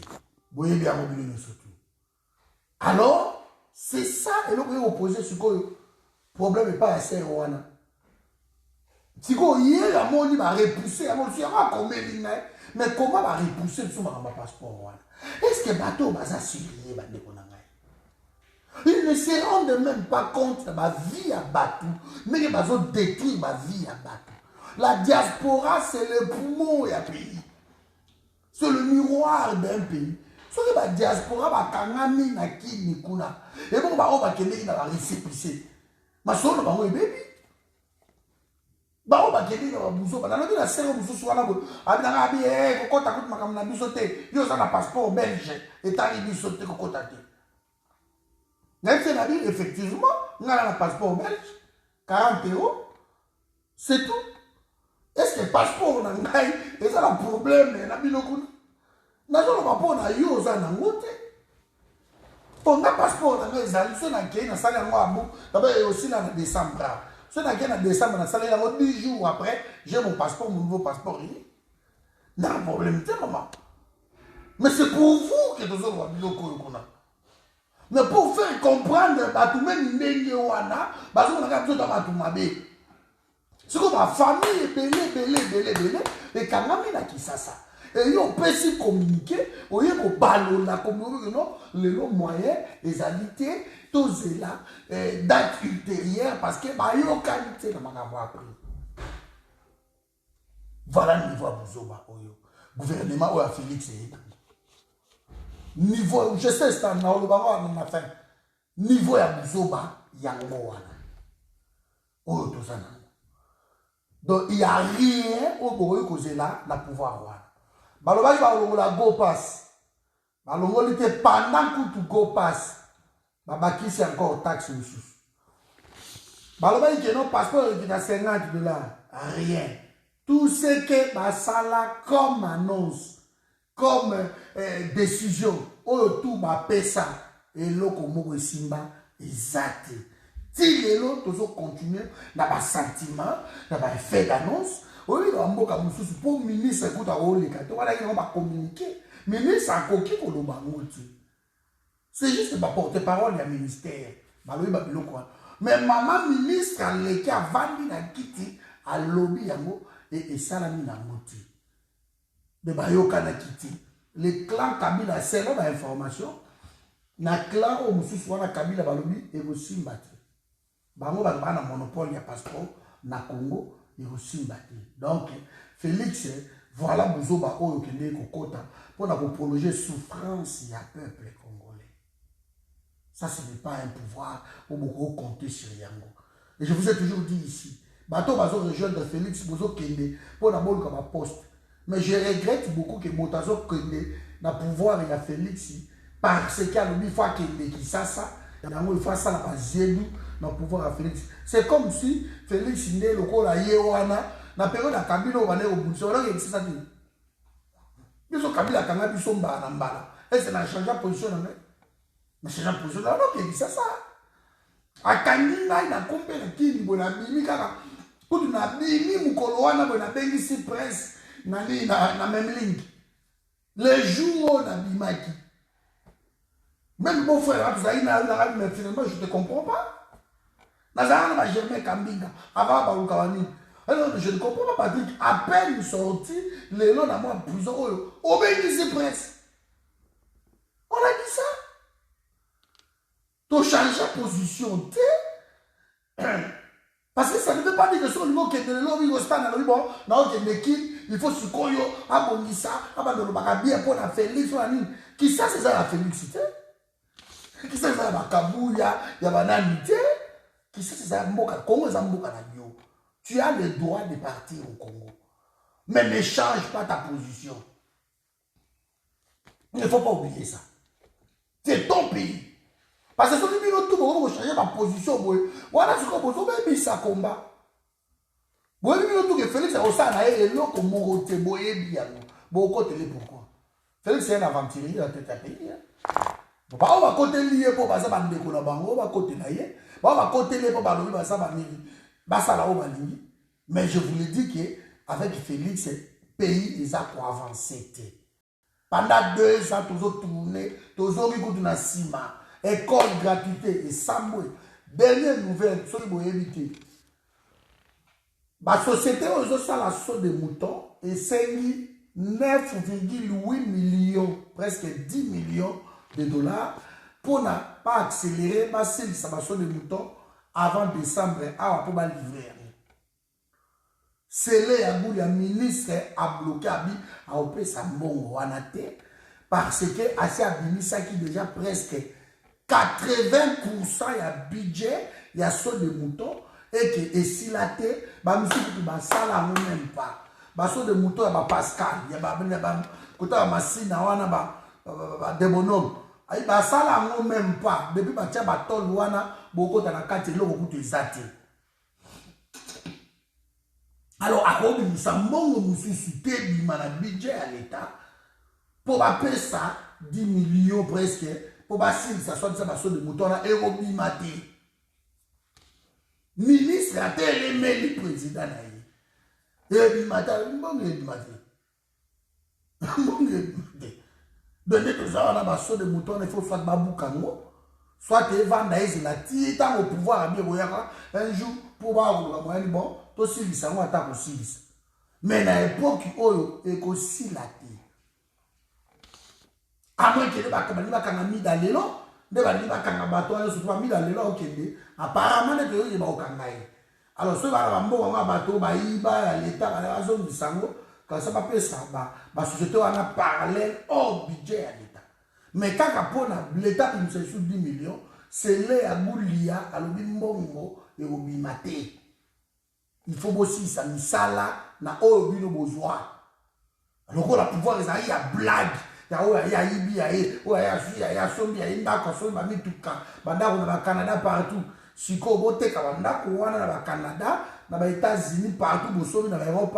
boyebi yango bino nyonso tu alors c'est ça eloko ye opposé sikoyo problème epa ya sere wana sikoyo ye amoni barepousse yango lusu yango akomeli ngai mais comment barepousse biso makambo ya passeport wana est-ce que bato baza surye bandeko na ngai ils ne se rendent même pas compte de ma vie à Batou, mais ils vont détruire ma vie à Batou. La diaspora, c'est le poumon d'un pays. C'est le miroir d'un pays. So que la diaspora va kangami na kini kuna. Et bon ba o ba kende na ba récépissé. Ma solo ba o baby. Ba o ba kende na ba buzo ba na na sero buzo so na go. Abi na abi kokota kut makam na biso te. Yo za na passeport belge et tali biso te kokota te. Même si la ville, effectivement, on a un passeport belge, 40 €, c'est tout. Est-ce que le passeport, on a un problème, on a un problème. On a un passeport, on a un passeport, on a aussi en décembre. Si on a en décembre, 10 jours après, j'ai mon passeport, mon nouveau passeport. Il y a un problème, maman. Mais c'est pour vous que nous avons un mais pour faire comprendre que même les wana, c'est comme ma famille est belé, et quand on a qui ça. Et on peut s'y communiquer, on y a ballon la communication, les moyens, les alités, tout cela, date ultérieure, parce que bah y a qualité dans ma appris. Voilà le niveau à Bouzoba, gouvernement ou à Félix et niveau, je sais c'est un niveau ya Bouzoba, yango wana. Oh, tout ça. Donc, il n'y a rien au Bourgogne causé là, la pouvoir wana. Baloba, il va go pass. Baloba, il était pendant que tu go pass. Babaki, c'est encore taxe sous. Baloba, il dit non, passeport, il a 50 $. Rien. Tout ce que Basala comme annonce, comme décision, tout ma pesa et l'autre mot simba exact. Si les autres continuent dans le sentiment, dans le fait d'annonce, pour le ministre écoute à Olé, on va communiquer. Le ministre a coquille pour le bangout. C'est juste ma porte-parole du ministère. Mais maman ministre a l'équipe à Vandi na Kiti à lobby et salami na moti. De Bayoka na Kiti. Le clan Kabila, c'est là l'information. Na clan au Moussous, na Kabila Balobi et aussi Mbati. Bango ba na monopole ya passeport na Congo et aussi Mbati. Donc Félix, voilà Bouzoba oyo kende kokota pour na prolonger souffrance ya peuple congolais. Ça ce n'est pas un pouvoir où beaucoup compter sur Yango. Et je vous ai toujours dit ici, bateau bazo rejoindre Félix Bozo kende pour na bolu comme poste. Mais je regrette beaucoup que Motazo Kende n'a pouvoir et a Félix parce qu'il y a le fois qu'il qui ça, il faut ça la zédou n'a pouvoir à Félix. C'est comme si Félix n'est le col à Yewana, n'a période à Kabila au Bané au bout. C'est ça dit. Ils ont Kabila Kanga du Somba à Nambala. Et c'est n'a changé de position. Mais c'est changé de position. Non, qui dit ça. À Kanina, il a compris qui dit Bonabimi Kaka. Pour une abimi, Mukoloana, Bonabimi, si presse. Na même ligne. Les jours où on a bimaki. Même mon frère, finalement, je ne te comprends pas. Nazarana va Germain Kambinga. Avant Baruka Wani. Alors, je ne comprends pas, Patrick. À peine sorti, les lots dans moi en prison. Obéissez presse. On a dit ça. Tu changes de position. Parce que ça ne veut pas dire que son niveau qui est de l'homme, il il faut se koyo, abonisa, abandonner bien pour la Félix. Qui ça, c'est ça la félicité? Qui ça, c'est ça la kabouya, il y a bananité? Qui ça, c'est ça la mboka? Congo, c'est mboka na bio. Tu as le droit de partir au Congo. Mais ne change pas ta position. Il ne faut pas oublier ça. C'est ton pays. Parce que si tu veux changer ma position, voilà ce qu'on peut faire, ça combat. Vous avez vu que Félix a aussi un lot comme Moroté, bien. Pourquoi? Félix est un aventurier, il a tout à payer. On va côté lié pour passer par le décollage, on va côté naïe, on va côté lié pour passer par le décollage. Mais je vous l'ai dit qu'avec Félix, le pays est à quoi avancer. Pendant 2 ans, tous tourné, tous ont mis dans Sima, école gratuité et Samoué. Dernière nouvelle, sur le éviter. La société aux autres la saut de moutons et c'est 9,8 millions, presque 10 millions de dollars pour ne pas accélérer ma saut de moutons avant décembre pour ma livrer. C'est là où le ministre a bloqué à opérer sa mongo parce que assez abimisa qui déjà presque 80% de budget il y a saut de moutons. Et que si la terre, ça la même pas. Baso de mouton ya Pascal, ya kota machine wana de bonhomme. Ay ba sala même pas. Depuis ba tia ba tol wana boko ta na kati loko kutu ezati. Alors akobi musambongo mususu te bima na budget à l'état pour ba pesa 10 millions presque pour ba ça soit ça baso de mouton na erobi mate. Ministre a télé le président naïe. Et il m'a dit, donner tout ça, on a besoin de moutons, il faut soit babou kango, soit tu vas dans la tita au pouvoir, un jour, pour voir, bon, tout si ça, on attaque aussi. Mais à l'époque, il y a aussi la tête. À moins que les bakans mis dans les lots, les bakans se soient mis dans les lots, apparemment, les gens sont kangaï. Alors, ceux qui ont un bateau, l'État, la zone du sango, quand ça va ça, la société a parallèle hors budget à l'État. Mais quand l'État nous sous 10 millions, c'est là à Goulia, à l'Obimbongo et au Bimate. Il faut aussi ça, Misala, na Obino besoin. Alors, on a pouvoir, il y a blague. Il y a Ibi, il y a Sombi, il y a Indaka, il y a Canada partout. Si vous avez au Canada, aux États-Unis, partout, vous avez dans l'Europe,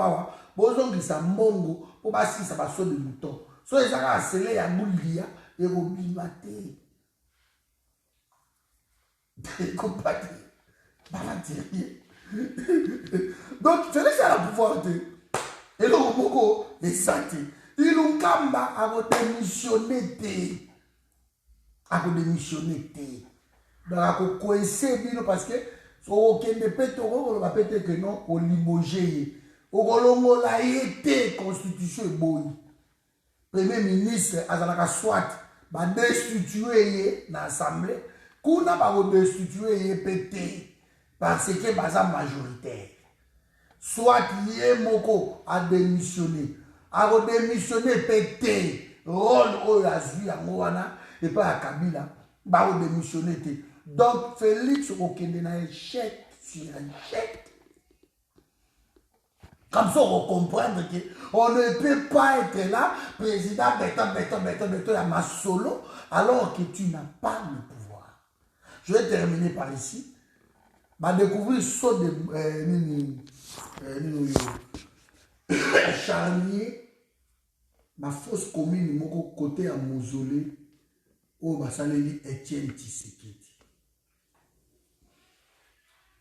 vous avez un mongo pour passer ça va sur des moutons. So les gens accélérés à Moulia et au Bimate. Compagnie. Donc, c'est ça le pouvoir de. Et le Moko est santé. Il ont kamba à votre démissionner. À votre démissionner. Donc, à coincer parce que au Kende Pétoro, on va péter que non, au limogé. Au Golongo, la été constitution boy. Premier ministre, Azalaka soit, va destituer l'Assemblée. Kuna va destituer pété. Parce que baza majoritaire. Soit yé moko a démissionné. A démissionné pété. Rôle au Azu à Moana et pas à Kabila. Ba démissionné. Donc Félix Okende na échec sur échec. Comme ça on comprendre qu'on ne peut pas être là, président béton à ma solo, alors que tu n'as pas le pouvoir. Je vais terminer par ici. Va découvrir saut de charnier, ma fausse commune, mon côté à mausolée, où ma salélie Etienne Tshisekedi.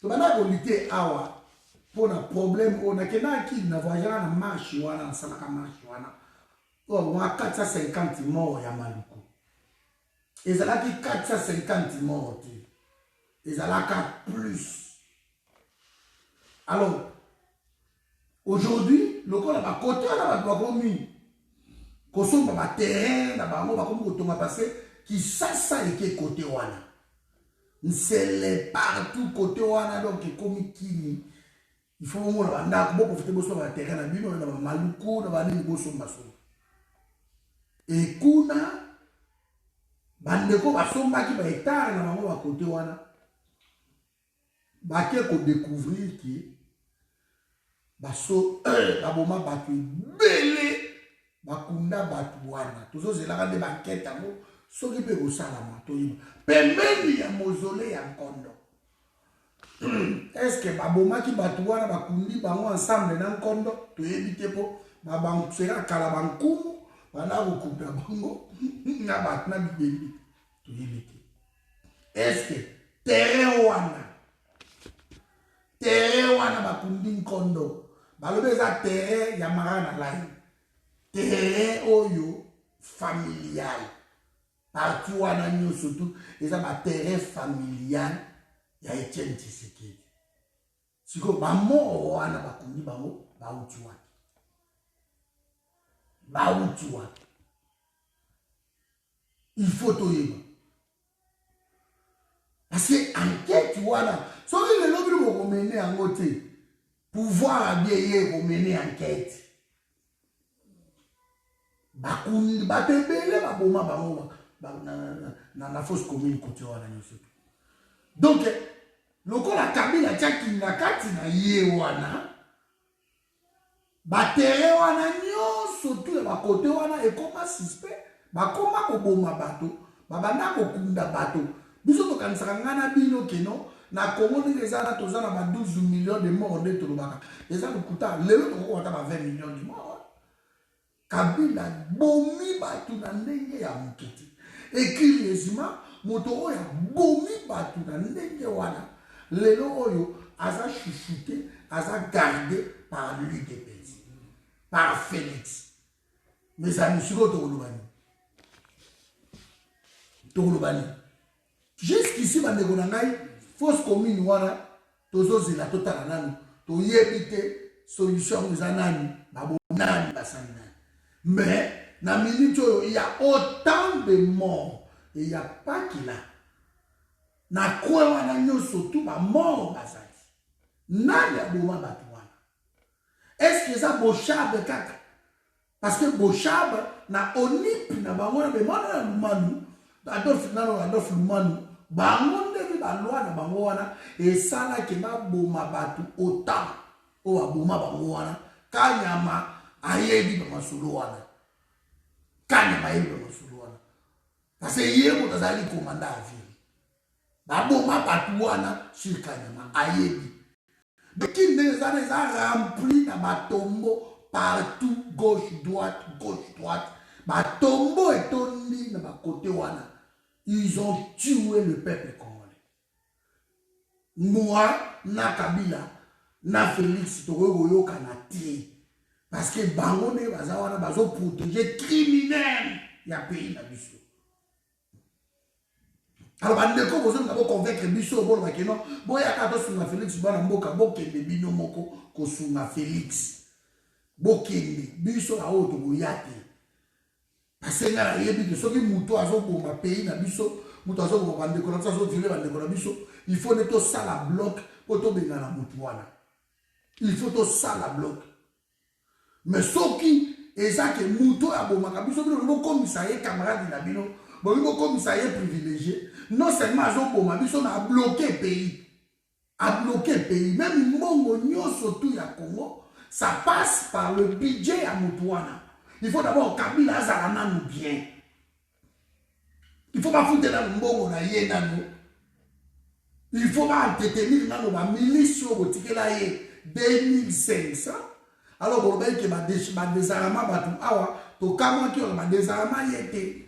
Tu vas lutter awa pour un problème, on a quelqu'un qui n'a pas de marche, on a on a 450 morts à Maluku. Et ça a dit 450 morts. ezalaka plus. Alors, aujourd'hui, le côté là, côté là, bakomi, kosomba ba terrain, na bango bakomi kotonga parce qui ça et qui côté wana. C'est partout côté wana donc comme kini. Il faut voir la banda pour profiter de la terrain na bino na maluku na bani bosomba so. Et kuna bandeko basomba ki ba hectare na bango ba côté wana. Ba ke ko découvrir ki baso baboma batu belé bakunda batu wana tozo zelaka de banquete yango soki pe kosalama toyiba pembeni ya mausolée ya Nkondo. Est-ce que babomaki batu wana bakundi bango ensemble na Nkondo toyebi te po babansera kala bankumu bana kokuta bango na batu na bibebi toyebi te. Est-ce que terrain wana bakundi Nkondo balobe eza terrain ya marana lai terrain oyo familial parti wana nyo surtout eza ba terrain familial ya Etienne Tshisekedi siko bamo wana bakundi bango bauti waki il faut toyeba parce que enquête wana soki lelo bino bokomene yango te pouvoir a bien yé mener enquête. Bakundi batebele baboma bango na fausse commune côté wana nyoso. Donc lokola Kabila tchaki na kati na ye wana batere wana nyoso tout ba côté wana ekoma suspect bakoma koboma bato babanda kokunda bato biso tokanisaka ngana bino keno na Congo les ana tozana ba 12 millions de morts de tolobaka les ana kuta lelo toko wata ba 20 millions de morts. Kabila bomi batu na ndenge ya mukiti et curieusement moto oya bomi batu na ndenge wana lelo oyo aza chouchouté aza gardé par l'UDPS par Félix. Mes amis sur Tolobani jusqu'ici bandeko na ngai fausse commune wana tozozela totala nanu toyebi te solution eza nani babonani basani nani mais na minute oyo il y a autant de morts et il y a pas qu'il a na kwe wana nyonso tu bamort bazali nani aboma bato wana est-ce que eza Bochabe kaka parce que Bochabe na onipi na bango na bemana na Lumanu Adolphe Lumanu bango ndenge balwa na bango wana esalaki baboma bato autant oyo aboma bango wana kanyama ayebi bamasolo wana kanyama ayebi bamasolo wana parce que ye moto azali komanda ya ville baboma bato wana sur kanyama ayebi donc ndenge ezana eza rempli na batombo partout gauche droite batombo etondi na bakote wana. Ils ont tué le peuple congolais. Moi, na Kabila, na Félix, Togo Kanati. Parce que Bangone, Bazawana, Bazo protéger criminel. Il y a pays dans Bissau. Alors, Bandeko, vous avez convaincre Bissau, bon, non, bon, il y a 14 sur Félix, bon, Mboka, Bokende, Bino Moko, Kosuma Félix. Bokende, Bissau, la haute, Boyate. Parce que là, il y a des gens qui ont un pays dans biso, il faut que ça la bloque pour tout bien la moutouana. Il faut que ça la bloque. Mais ce qui est ça que moutou a bon makabiso, le commissariat camarade de bino, le commissariat privilégié, non seulement à bon mabiso a bloqué le pays, même Mongo surtout à Congo, ça passe par le budget à moutouana. Il faut d'abord Kabila Azalana nous bien. Il faut pas foutre dans le mbongo na ye nano. Il faut pas entretenir nano ma milice au ticket là 2500. Alors pour bien que ma désarmement batu awa to kama ki ma désarmement yete.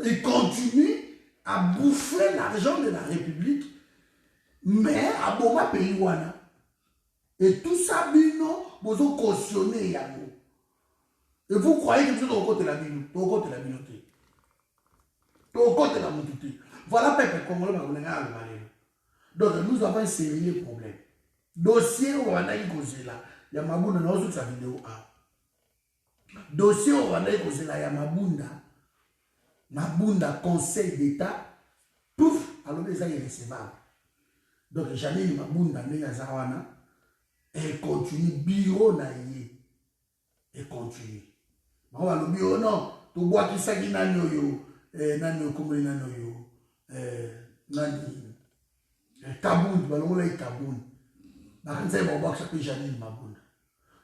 Il continue à bouffer l'argent de la République mais à boma pays wana. Et tout ça bino bozo cautionner yango. Et vous croyez que vous êtes au côté de la ville, au côté de la communauté, au côté de la montité. Voilà peuple congolais, Donc nous avons un sérieux problème. Dossier au Rwanda Kozela, il y a Mabunda, nous avons sa vidéo A. Dossier au Rwanda Kozela, il y a Mabunda, Conseil d'État, pouf, alors ça est recevable. Donc Janine Mabunda, Zawana, elle continue, bureau naïe, elle continue. On va le bureau, non, tu vois qui ça qui n'a yo, nano comme nano yo, nani, Kaboun, balongola Kaboun. Bah, c'est bon, ça s'appelle Janine Mabunda.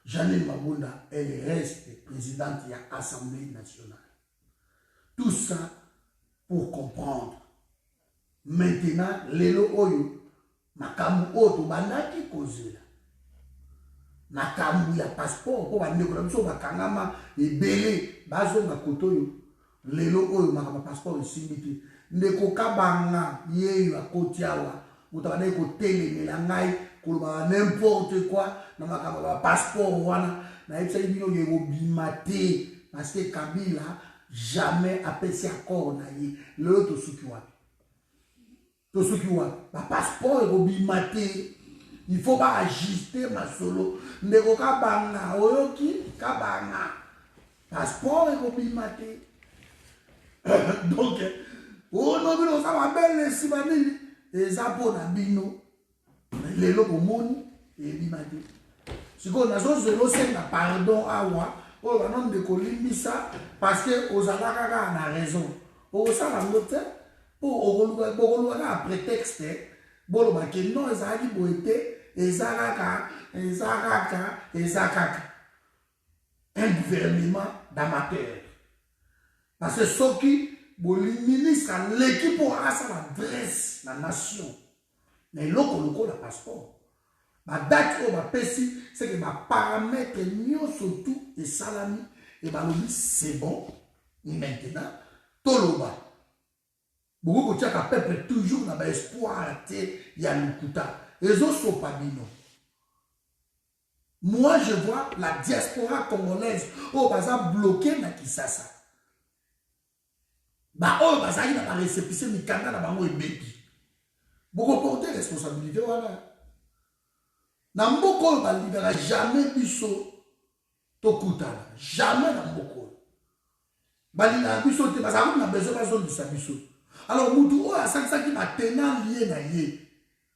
Janine Mabunda, elle reste présidente de l'Assemblée nationale. Tout ça pour comprendre. Maintenant, lelo oyo, makamu oto banaki kozela. Makamu ya passeport, pour bande ko biso bakangama ebele, bazo na kotoyo. Lelo oyo makama passeport esimbiti. Ndeko kabanga yeyo akotiawa, mutabane ko telemela ngai koloba n'importe quoi na makama passeport wana na epsa bino yego bimate parce que Kabila jamais appelé accord na ye le to sukiwa ba passeport yego bimate il faut pas ajuster ma solo ndeko kabanga oyoki kabanga passeport yego bimate donc oh non bino ça va belle sibanini eza pona bino lelo bomoni ebimate siko nazo zelo senga pardon awa o banon de kolimbisa parce que ozalaka kaka na raison osala ngo te po okoluka prétexte boloba ke non ezalaki boye te eza kaka un gouvernement d'amateur parce que soki ministre l'équipe asala adresse la nation mais loko la passeport. Ma date au ma pesi, c'est que ma paramètre mieux surtout et salami et ma lobby c'est bon. Maintenant, toloba. Beaucoup de gens peuple toujours n'a pas espoir il y a l'ukuta. Les autres sont pas bino. Moi je vois la diaspora congolaise au bazar bloqué na Kisasa. Bah oh bazar il n'a pas récépissé ni Kanda na bango et baby. Beaucoup porter responsabilité, voilà. Namboko ne libérera jamais biso tokutana. Jamais Namboko. Balina biso te parce qu'on a besoin de zone de sa biso. Alors Moutou a ça qui m'a tenant lié na yé.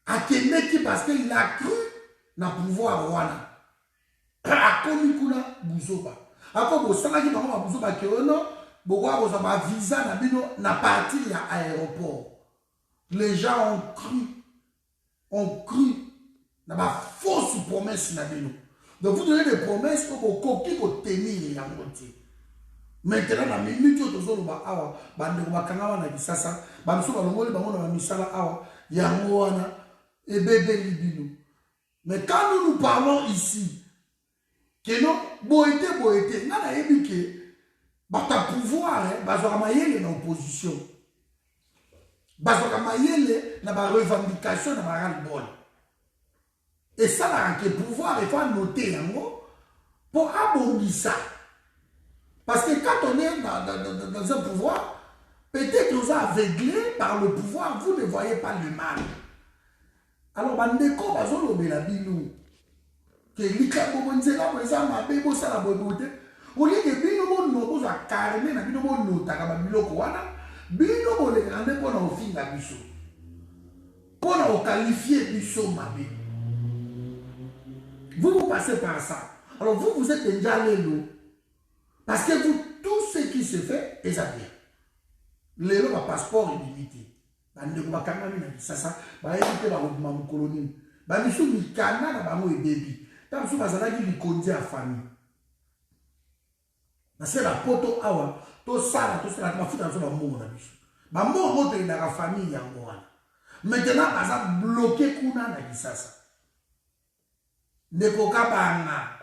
A qui parce qu'il a cru na pouvoir wana. A komi kuna buzoba. A komi osala ki bango buzoba ke ono bokwa kozama visa na bino na partie ya aéroport. Les gens ont cru dans ma fausse promesse. Donc vous donnez des promesses pour que vous tenir la moitié. Maintenant, la minute où vous avez awa, bande wakanga na bisasa, bamso balongoli bango na misala awa, yango wana et bébé libino. Mais quand nous parlons ici, que non, boete, na ebike, bata pouvoir, bazora mayele na opposition. Bazoka mayele na ba revendication na ba ras-le-bol. Et ça là que pouvoir il faut noter yango pour abondissa. Parce que quand on est dans un pouvoir, peut-être vous êtes aveuglé par le pouvoir, vous ne voyez pas le mal. Alors bandeko bazolo bela bino que likabo bonzela boza mabe bosa la bobote. Au lieu que bino bonno boza carné na bino bonno takaba biloko wana. Bino bole grande pour nous finir la biso. Pour nous qualifier biso mabe. Vous passez par ça. Alors vous êtes déjà l'élo. Parce que vous, tout ce qui se fait est à bien. L'élo, le passeport est limité. Bande ko bakanga mina sasa ba éviter ba ko mamu colonie. Ba biso mikana na bango e baby. Tant biso bazala ki likondi a famille. Parce que la poto awa tout ça la mafuta sur la mort na biso. Ba mort moto na la famille yango wana. Maintenant baza bloqué kuna na Kisasa. Ndeko kabanga.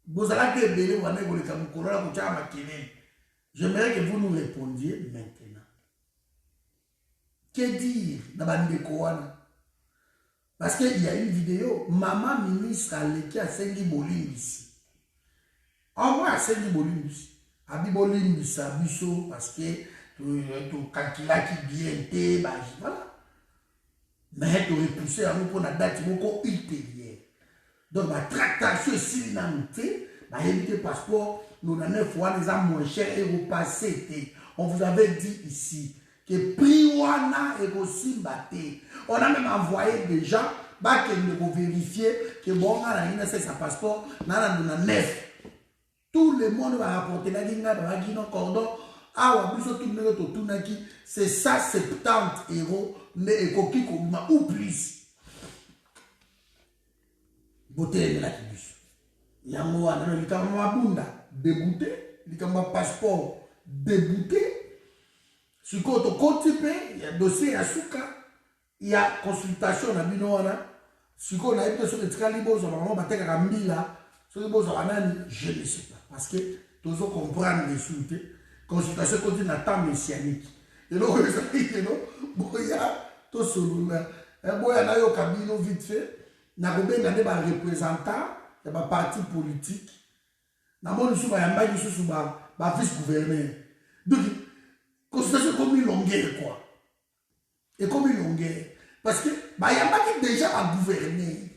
Bozala ke bele wana ko le kamukolo ko chama kine. J'aimerais que vous nous répondiez maintenant. Que dire dans bandeko wana? Parce qu'il y a une vidéo, maman ministre qui a sengi bolimbisi. En moi, sengi bolimbisi. Abi bolimbisa biso parce que tu calcules qui bien te, voilà. Mais tu repoussé à nous pour la date ultérieure. Donc, la tractation, si nous avons fait, le passeport, nous avons 9 fois les âmes moins chers et repassé. On vous avait dit ici que Priwana est aussi batté. On a même envoyé des gens pour vérifier que bon, on a sa passeport, on a 9. Tout le monde va rapporter la ligne, va cordon. Ah, c'est ça 70 euros ou plus. Beauté de la kibus. Yango a le bunda débouté, le passeport débouté. Si tu il y a dossier à souka, il y a consultation à binoana. Si tu as été sur le tralibo, je ne sais pas. Parce que tu dois comprendre les sous. Consultation continue à temps messianique. Et donc, vous savez que non, boya, tout solo là. Boya na yo cabino vite fait. Na robé na des représentants, il y a un parti politique. Na mon sous ba yamba sous ba vice-gouverneur. Donc, consultation comme une longueur quoi. Et comme une longueur. Parce que ba yamba qui déjà a gouverné.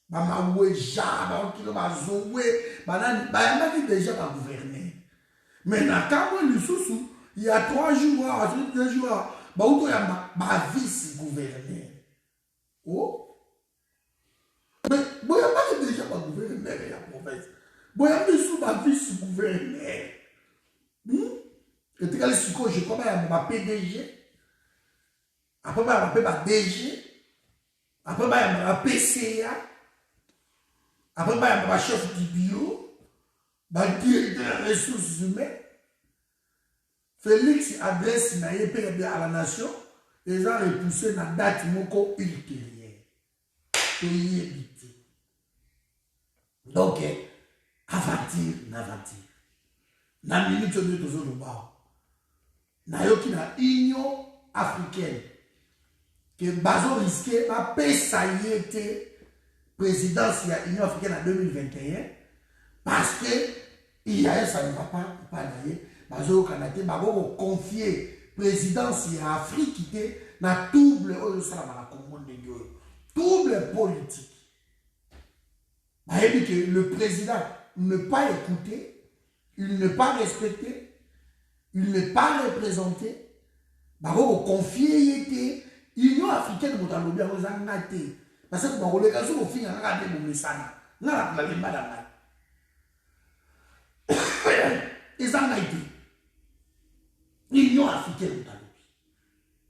Ba mawe ja, ba kilo ba zowe, ba yamba qui déjà a gouverné. Maintenant, quand il y a 3 jours, 2 jours, il y a vice-gouverneur. Oh! Mais il n'y a pas déjà un gouverneur et la province. Il y a un vice-gouverneur. Et tu as je crois qu'il y a un PDG. Après, il y a un DG. Après, il y a un PCA. Après, il y a un chef du bureau. Le directeur des ressources humaines, Félix adresse à la nation et ils ont repoussé la date ultérieure. Donc, aventure, n'aventure. Na minute de toujours le bas. Na yoki na Union africaine. Que Bazo risqué ma paix ça y était présidence de l'Union africaine en 2021. Parce que il y a ça ne va pas d'ailleurs. Bazo Canada, Bago confier présidence à Afrique qui était na double double politique. Il dit que le président ne pas écouter, il ne pas respecter, il ne pas représenter. Bago confier l'Union africaine de Moutalobi a osangate. Parce que Bago les gars sont au fin à regarder mon message. N'a la madame. Ils ont été l'Union africaine.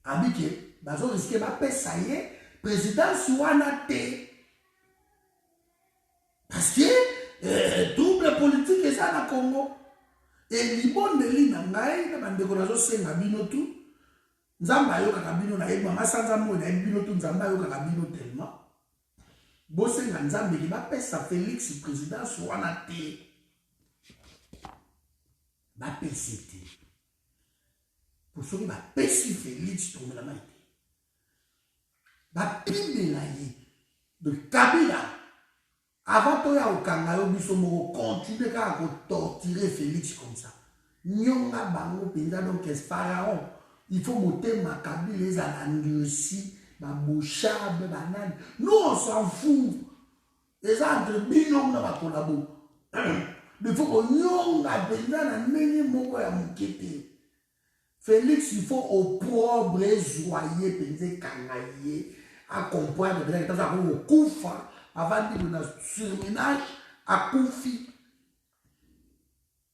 A dit que Bazo risque ma paix, ça y est, président Souanate. Parce que double politique est ça dans le Congo. Et l'ibon de l'Inangaï, la décoration c'est Nabino tout. Nzamba yo kakabino na yeba masanza mo na yebino tout nzamba yo kakabino tellement. Bosse nzambe ki ba pesa Félix président Souanate. Ma PCT. Pour ceux qui m'a péché Félix, tu la maïté. Ma pile de Kabila. Avant toi, au Kangayo, nous continuer à torturer Félix comme ça. Nyonga bango penda donc est pharaon. Il faut monter ma Kabila les anangi aussi, ma bouchard, banane. Nous on s'en fout. Les entre binômes dans ma collabo. Il faut qu'on y ait Félix, il faut au propre joyeux, penser cangailler, à comprendre que les gens ont koufa avant de donner surménage à koufi.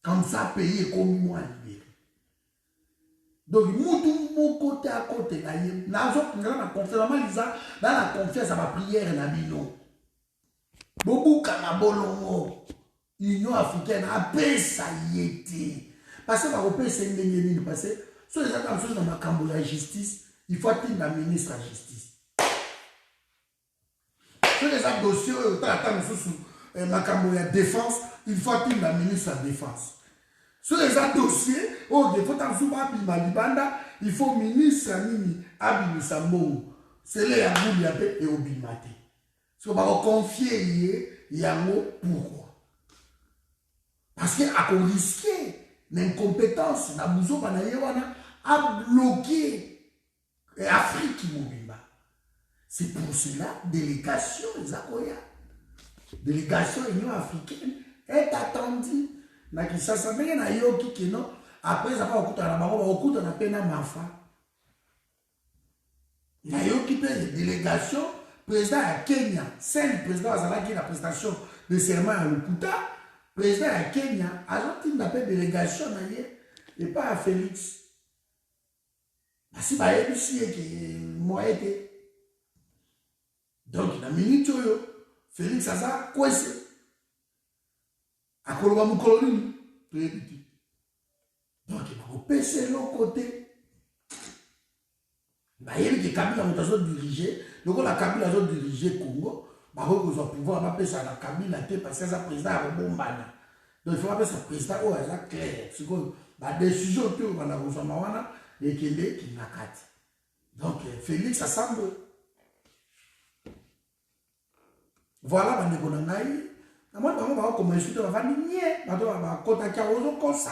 Comme ça, payer comme moi libéré. Donc, mon côté à côté, dans la confiance à ma prière, na bino. Bobu kanabolongo. L'Union africaine a payé ça y était. Parce que l'Europe c'est une parce que sur les attentions dans ma cambo la justice, il faut attendre la ministre de la justice. Sur les dossiers, ma cambo la défense, il faut attendre la ministre de la défense. Sur les dossiers, il faut attendre il faut ministre Nini Abimisamo. C'est là qu'il y a et au Bimate. Parce qu'on va confier Yango pourquoi? Parce qu'à cause risqué l'incompétence, la bouzo a bloqué et Afrique mobimba. C'est pour cela, délégation, délégation Union africaine est attendue. Na Kinshasa, mais na yoki qui non, après ça va au na bango, au coup na pena mafa. Na yoki pe délégation, président à Kenya, c'est le président Azalaki la prestation de serment à Lukuta, président à Kenya, Argentine n'a pas délégation et pas à Félix. Si bah ici et qui moi été. Donc, dans la minute, Félix Aza, quoi c'est? À Koloba Moukoloni, tout est petit. Donc, il va repêcher l'autre côté. Il y a des Kabila qui ont dirigé. Donc, la Kabila a dirigé Congo. Il va pouvoir appeler ça la Kabila parce que c'est le président a bombana. Donc, il faut appeler ça le président où il est clair. C'est quoi? La décision que vous avez reçue, et qu'il est qui n'a qu'à. Donc, Félix a semble. Voilà, on est bon en aïe. Moi, on va commencer à faire des niais. On va contacter aux ça.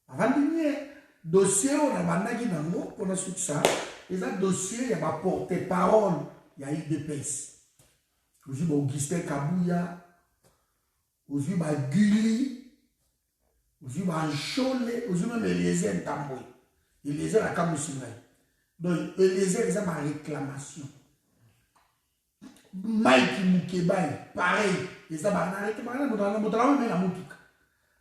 Avant de nier, dossier, on a bandagi dans nous, on a su ça. Et ça, dossier, il y a porte-parole, il y a IDPS. Vous avez Augustin Kabouya, vous avez Guli, vous avez Cholé, vous avez même Eliezer Ntamboy. Eliezer a Kamoussinaï. Donc, Eliezer, ils ont ma réclamation. Mike Mukebai, pareil. Et ça va arrêter. Mais la mutuka.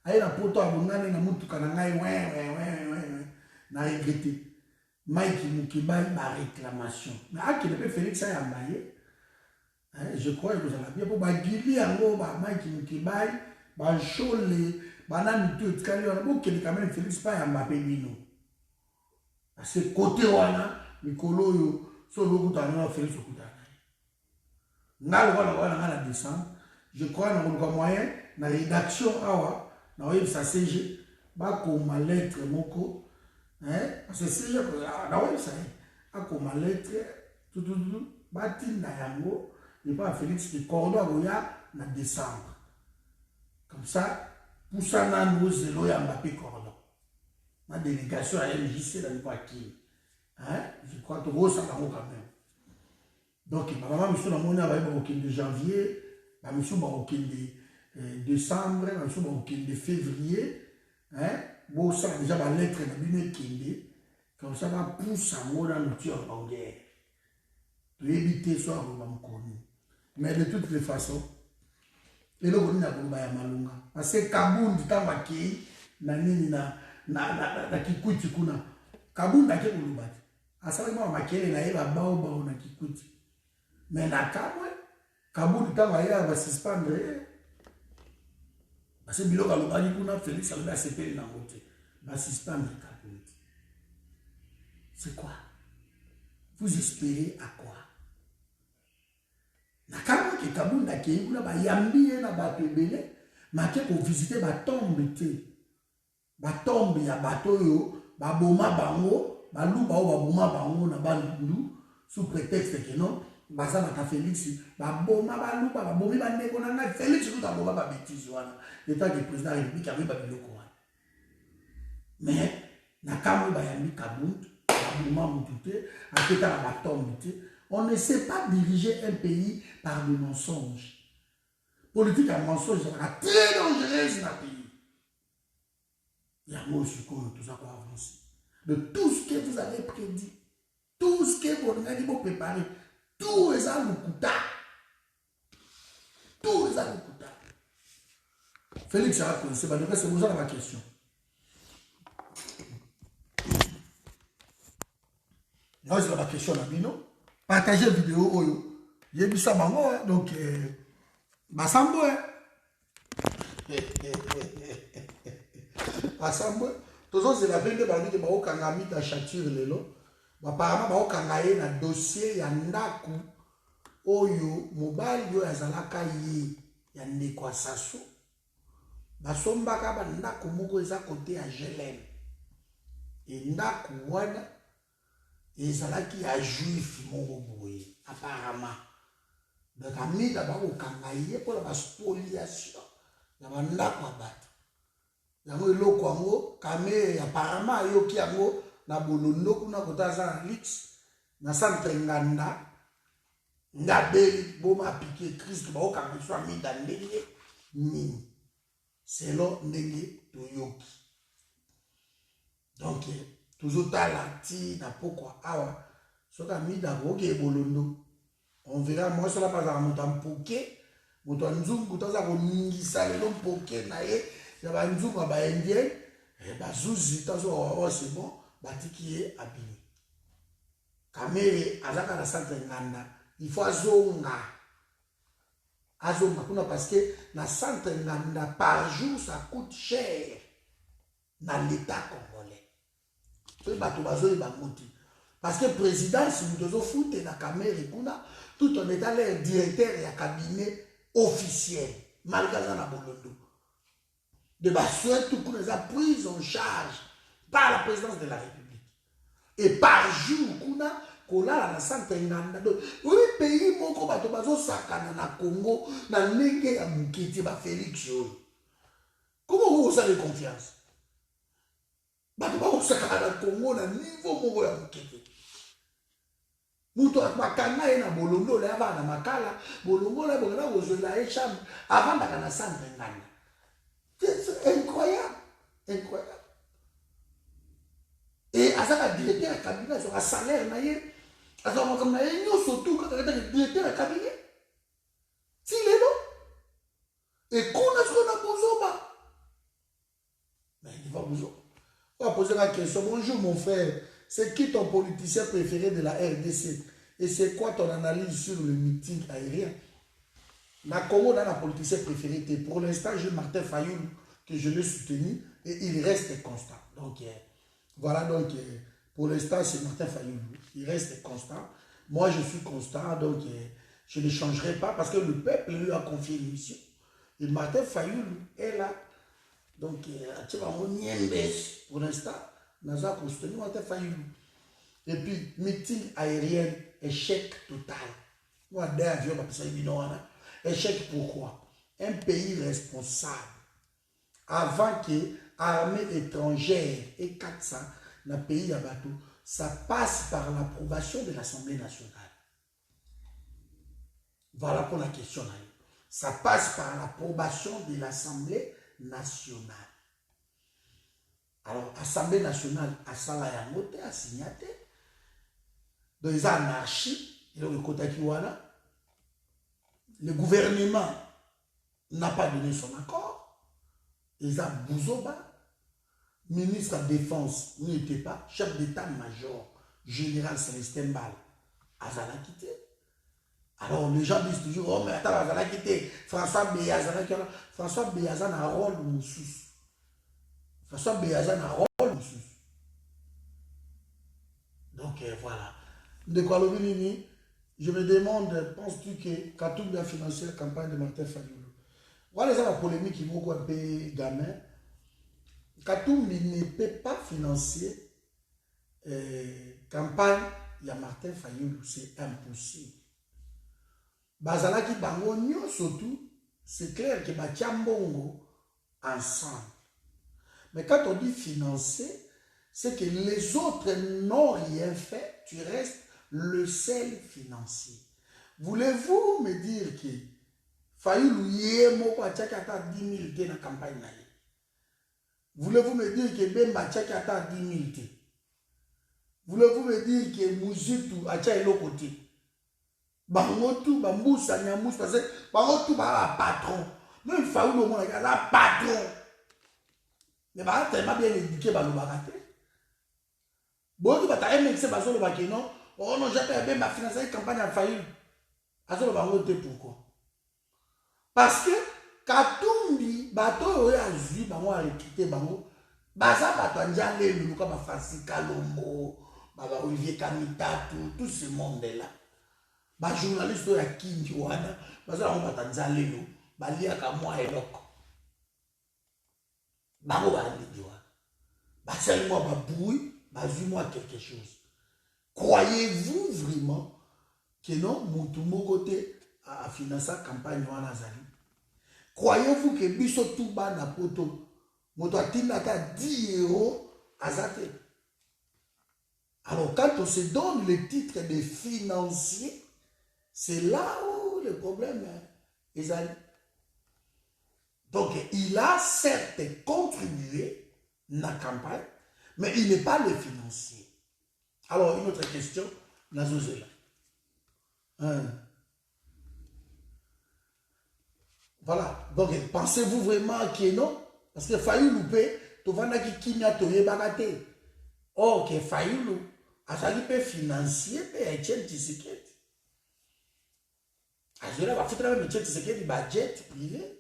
Aïe la poto a bongane na mutuka na ngai ouais. Na regretté. Mike Mukebai ma réclamation. Mais à qui ne peut Félix ça yambaye. Je crois que vous allez bien pour bagili yango ba Mike Mukebai, ba Cholé, ba na mutu tkali on bo kele quand même Félix pas yambape bino. Parce que côté wana mikolo yo so lokuta na Félix okuta. La descente, je crois que nous avons moyen, dans la rédaction, nous avons sa CG, comme ma lettre, moko, parce que CG, nous avons ça, comme ma lettre, tout, bâti na yango, et pas Félix qui cordon na décembre. Comme ça, pour ça, nous avons zélo ya Mbappé cordon. Ma délégation à MJC, dans le paquet. Je crois que vous ça quand même. Donc, ma maman, je suis dans mon de janvier, je suis dans décembre, je suis dans février. Bon, ça, déjà, ma lettre est comme ça, va pousser à moi dans le tueur en guerre. Pour éviter ça, on va me connaître. Mais de toutes les façons, et là, on a malunga. Parce que Kaboun, du temps, na Kikuti kuna. Kaboun, na Kikuti. Asalima, ma kele na eba bao na Kikuti. Mais na kamwe, Kaboul tanga va suspendre. Parce que Bilo Kalobani kuna Félix a le CPL na côté. Va suspendre Kaboul. C'est quoi? Vous espérez à quoi? Na kamwe ke Kaboul na kei kuna ba yambi na bato ebele, ma ke ko visiter ba tombe te. Ba tombe ya bato yo, ba boma bango, ba luba o ba boma bango na ba lundu sous prétexte que non. Baza bata Félix baboma baluba babomi bandeko na ngai Félix tout aboma ba bêtise wana état que président de la République avait ba biloko wana mais na kamwe ba yami Kabund baboma mutute aketa na batombe te. On ne sait pas diriger un pays par des mensonges. Politique à mensonge c'est très dangereuse dans le pays. Il y a moi sur quoi tout ça pour avancer de tout ce que vous avez prédit, tout ce que vous avez préparé. Tout est à l'Okuta. Tout est à l'Okuta. Félix a raconté, c'est vous ma question. Là, c'est ma question à Bino. Partagez la vidéo. J'ai vu ça, donc, Bassambo. Bassambo. Toujours, c'est la veille de Bani de Bao Kangami dans Chature Lelo. Apparemment, baokangaye na dossier ya ndaku oyo mobali yo azalaka ye ya ndeko asaso basombaka ba ndaku moko eza côté ya Gelem et ndaku wana ezalaki ya juif moko boye apparemment donc amida baokangaye pour la spoliation ya ba ndaku abato yango eloko yango kame apparemment yoki yango na bolondo kuna kota za na lix na centre nganda ngabeli boma appliquer crise ba okanga so amida ndenge nini selon ndenge toyoki. Donc toujours tala ti na pourquoi awa soka mida boke bolondo on verra moi cela pas à monta mpoke moto nzungu taza ko ningisa lelo mpoke na ye ya ba nzungu ba indien ba zuzi tazo oh c'est bon batiki ye abini kamere azaka na centre nganda il faut azonga kuna parce que na centre nganda par jour ça coûte cher dans l'état congolais pe bato bazo ba moti parce que président si vous devez foutre na kamere kuna tout en état l'air directeur et cabinet officiel malgré ça na bolondo de bassoir tout pour les prise en charge par la présidence de la République et par jour kuna kolala na centre nganda donc oui pays moko bato bazo sakana na Congo na ndenge ya mukiti ba Félix yo comment vous avez confiance bato ba sakana na Congo na niveau moko ya mukiti muto akakanga ena bolondo la va na makala bolongo la bokana ozela e chambre avant na centre nganda. C'est incroyable, incroyable. Et à ça, le directeur de cabinet, sur un salaire, à ça, comme nous, surtout quand le directeur de cabinet, s'il est là, et qu'on a ce qu'on a besoin, mais il va besoin. On va poser la question. Bonjour mon frère, c'est qui ton politicien préféré de la RDC? Et c'est quoi ton analyse sur le meeting aérien? La Congo dans la politicien préféré. Pour l'instant, j'ai Martin Fayoulou que je l'ai soutenu et il reste constant. Donc voilà, donc pour l'instant, c'est Martin Fayoulou. Il reste constant. Moi, je suis constant, donc je ne changerai pas parce que le peuple lui a confié une mission. Et Martin Fayoulou est là. Donc, pour l'instant, nous avons soutenu Martin Fayoulou. Et puis, meeting aérien, échec total. Moi, des avions, échec pourquoi? Un pays responsable, avant que l'armée étrangère et 400 dans le pays à bateau, ça passe par l'approbation de l'Assemblée nationale. Voilà pour la question. Ça passe par l'approbation de l'Assemblée nationale. Alors, l'Assemblée nationale a salayamote, a signaté. Donc, il y a anarchie, il y a le côté qui le gouvernement n'a pas donné son accord. Ils ont Bouzoba, ministre de la Défense, n'était pas, chef d'état-major, général Célestin Bal, Azala quitté. Alors les gens disent toujours, oh mais attends, Azala quitté, François Beyazan a un rôle de Moussous. François Beyazan a un rôle de Moussous. Donc voilà. De quoi le je me demande, penses-tu que Katoumbi a financé la campagne de Martin Fayoulou? Voilà la polémique qui vaut un peu gamin. Katoumbi ne peut pas financer la campagne de Martin Fayoulou. C'est impossible. Bazalaki bango nyo surtout, c'est clair que Batiambongo ensemble. Mais quand on dit financer, c'est que les autres n'ont rien fait, tu restes le seul financier. Voulez-vous me dire que Fayoulou yemo kwa tchaki ata 10 000 te na campagne na ye? Voulez-vous me dire que Bemba tchaki ata 10 000 te? Voulez-vous me dire que Mouzitou a tchaki eloko te? Bangotou, Bamboussa, Nyamous, parce que Bangotou ba patron. Même Fayoulou mon la patron. Mais bah tellement bien éduqué ba lo bakate. Bon, bah t'as aimé que c'est bazo lo bakeno. Oh non, j'ai bien ma financé une campagne à Fayoulou. Azolo bangote pourquoi? Parce que Katoumbi, bato a vu bango a recruté bango. Baza bato njale luka ba Francis Kalombo, baba Olivier Kamita, tout ce monde là. Ba journaliste ya Kinji wana, baza bango bato njale lu, ba lia ka moi eloko. Bango ba ndiwa. Ba sel moi ba bouille, ba vu moi quelque chose. Croyez-vous vraiment que non, Moutoumou côté a financé la campagne en Azali? Croyez-vous que Bisso Touba na poto, Moutoatina ka 10 € à Zate? Alors, quand on se donne le titre de financier, c'est là où le problème est allé. Donc, il a certes contribué à la campagne, mais il n'est pas le financier. Alors, une autre question, Nazozela. Voilà. Donc, pensez-vous vraiment que non? Parce que Fayoulou, tu vas qui kimia toye bagate. Or, que Fayoulou, à ça peut financier, peut Etienne Tshisekedi. À ce là, il va foutre même Etienne Tshisekedi budget privé.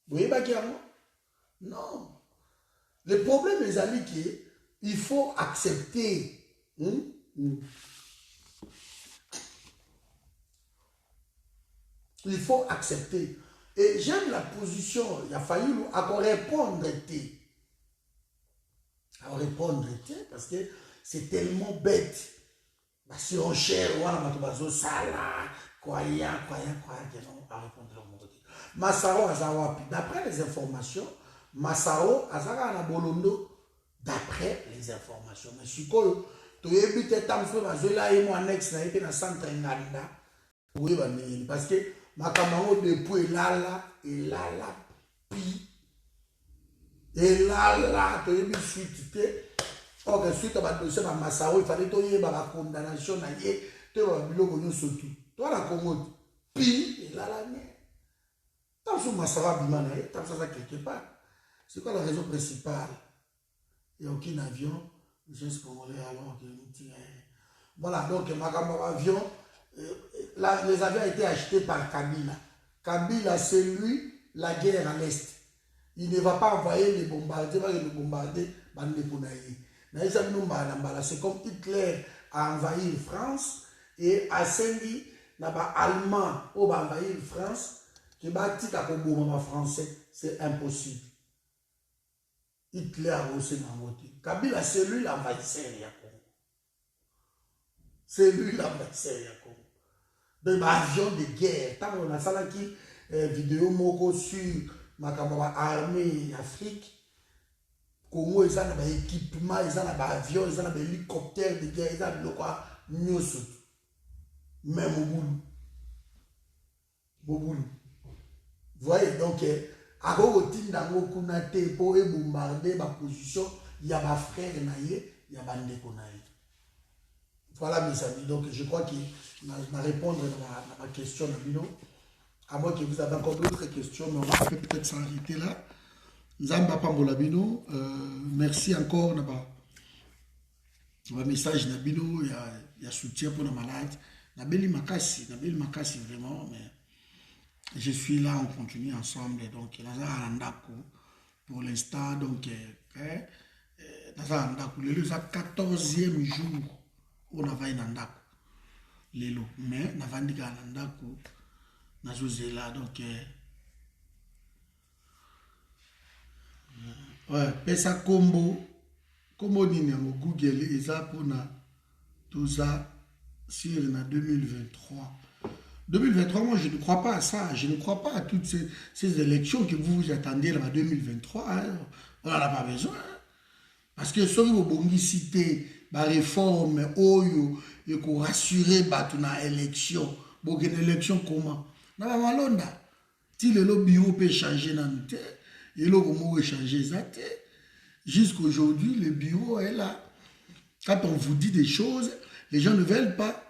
Vous voyez pas qu'il y a non. Le problème est qu'il faut accepter. Il faut accepter. Et j'aime la position, il a fallu répondre. À répondre, parce que c'est tellement bête. Si on cherche, on va sala, croyant, que non, à répondre au monde. Massaro Azawapi, d'après les informations, Massaro Azara Bolondo, d'après les informations. Mais si tu as vu que tu as fait un annexe dans le centre Nganda, oui, parce que ma camarade depuis là, puis, et là, tu as vu suite. Or, suite à ma dossier, il fallait que tu aies la condamnation, tu aies le surtout. Toi, la commode, puis, et là, tant que Massara Bimana, tant que ça quelque part. C'est quoi la raison principale? Il n'y a aucun avion, juste congolais alors que voilà, donc ma avion, les avions ont été achetés par Kabila. Kabila, c'est lui, la guerre à l'Est. Il ne va pas envoyer les bombardiers, il va les bombarder, c'est comme Hitler a envahi la France et a senti les Allemands qui ont envahi la France, qui ont français, c'est impossible. Hitler a aussi envoyé. Kabila, c'est lui l'envahisseur du Congo. C'est lui l'envahisseur du Congo. Donc, avion de guerre. Tant qu'on a ça là qui vidéo moko sur ma armée Afrique. Congo, ils ont un équipement, ils ont un avion, ils ont un hélicoptère de guerre, ils ont un nyoso. Même au boulot. Vous voyez, donc, à côté d'un kunate pour bombarder ma position, il y a ma frère naïe, il y a ma ndékonaïe. Voilà mes amis, donc je crois qu'il va répondre à ma question, Nabino. À moins que vous avez encore d'autres questions, mais on va peut-être s'arrêter là. Nzamba Pambolabino, merci encore pour le message Nabino, il y a soutien pour les malades. Nabeli Makassi vraiment, mais je suis là, on continue ensemble. Donc, pour l'instant, donc, le 14e jour, on a va Nandako. Mais, on a va Nandako, là, donc, ouais, pesa combo nini yango Google eza pona tout ça sur na 2023. 2023, moi je ne crois pas à ça. Je ne crois pas à toutes ces élections que vous attendez en 2023. Hein. On n'en a pas besoin. Hein. Parce que si vous avez cité la réforme, oyo, et qu'on rassurer une élection, une élection comment? Dans la Malonda, si le bureau peut changer dans le terre, et là, comment changer ça? Jusqu'aujourd'hui, le bureau est là. Quand on vous dit des choses, les gens ne veulent pas.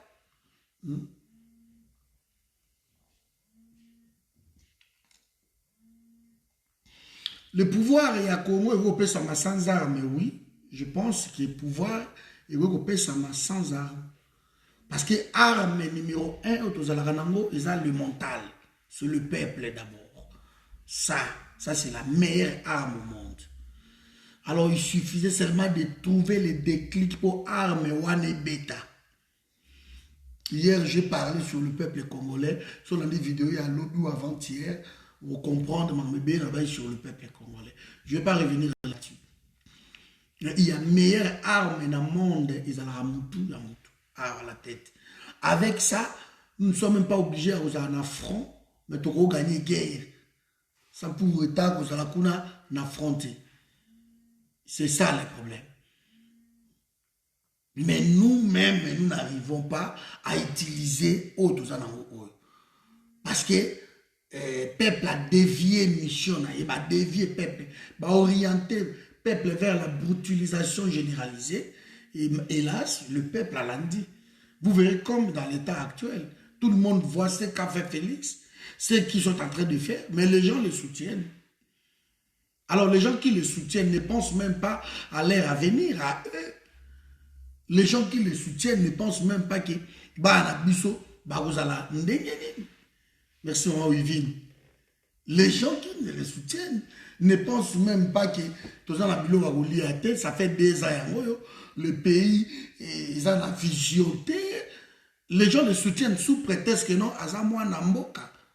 Le pouvoir est à Congo européen sans armes, oui. Je pense que le pouvoir est européen sans armes. Parce que l'arme numéro 1, c'est le mental. C'est le peuple d'abord. Ça c'est la meilleure arme au monde. Alors, il suffisait seulement de trouver le déclic pour arme Wane Beta. Hier, j'ai parlé sur le peuple congolais, sur des vidéos, il y a l'autre ou avant-hier, pour comprendre ma bébé sur le peuple congolais. Je ne vais pas revenir là-dessus. Il y a meilleure arme dans le monde, ils ont la moutou, à la tête. Avec ça, nous ne sommes même pas obligés à avoir un affront, mais de gagner guerre. Ça pour autant que nous allons affronter. C'est ça le problème. Mais nous-mêmes, nous n'arrivons pas à utiliser autres animaux. Parce que le peuple a dévié mission, il a dévié le peuple, il a orienté le peuple vers la brutalisation généralisée. Et hélas, le peuple a l'andi. Vous verrez comme dans l'état actuel, tout le monde voit ce qu'a fait Félix, ce qu'ils sont en train de faire, mais les gens le soutiennent. Alors les gens qui le soutiennent ne pensent même pas à leur avenir, à eux. Les gens qui le soutiennent ne pensent même pas que merci maman Wivine. Les gens qui ne le soutiennent ne pensent même pas que ça fait 2 ans le pays ils ont la vision. Les gens le soutiennent sous prétexte que non,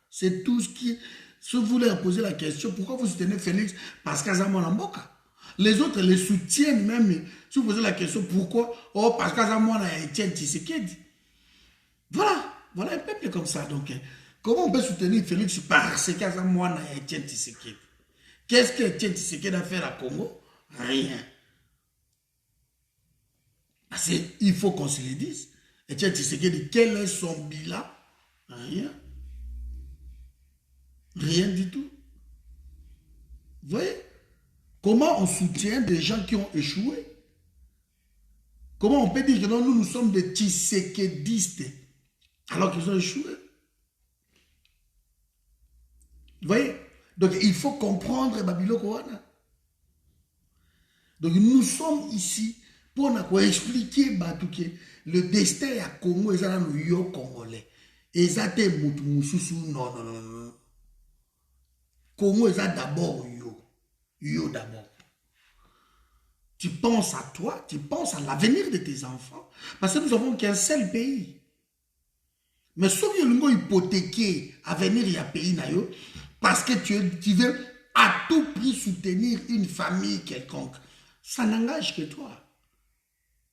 c'est tout ce qui. Si vous voulez poser la question, pourquoi vous soutenez Félix? Parce qu'Azamouan Namboka. Les autres les soutiennent même. Si vous posez la question, pourquoi? Oh, parce qu'Azamouan a Etienne Tshisekedi. Voilà. Voilà un peuple comme ça. Donc, comment on peut soutenir Félix parce qu'Azamouan a Etienne Tshisekedi? Qu'est-ce que Etienne Tshisekedi a fait à Congo? Rien. Parce qu'il faut qu'on se le dise. Etienne Tshisekedi, quel est son bilan? Rien. Rien du tout. Vous voyez? Comment on soutient des gens qui ont échoué? Comment on peut dire que non, nous sommes des Tshisekedistes alors qu'ils ont échoué? Vous voyez? Donc il faut comprendre Babylone Kowana. Donc nous sommes ici pour expliquer que le destin à Congo est dans le yo congolais. Et ça te non, non, non, non. Congo est d'abord yo. Yo d'abord. Tu penses à toi, tu penses à l'avenir de tes enfants. Parce que nous avons qu'un seul pays. Mais si tu veux hypothéquer l'avenir du pays, parce que tu veux à tout prix soutenir une famille quelconque, ça n'engage que toi.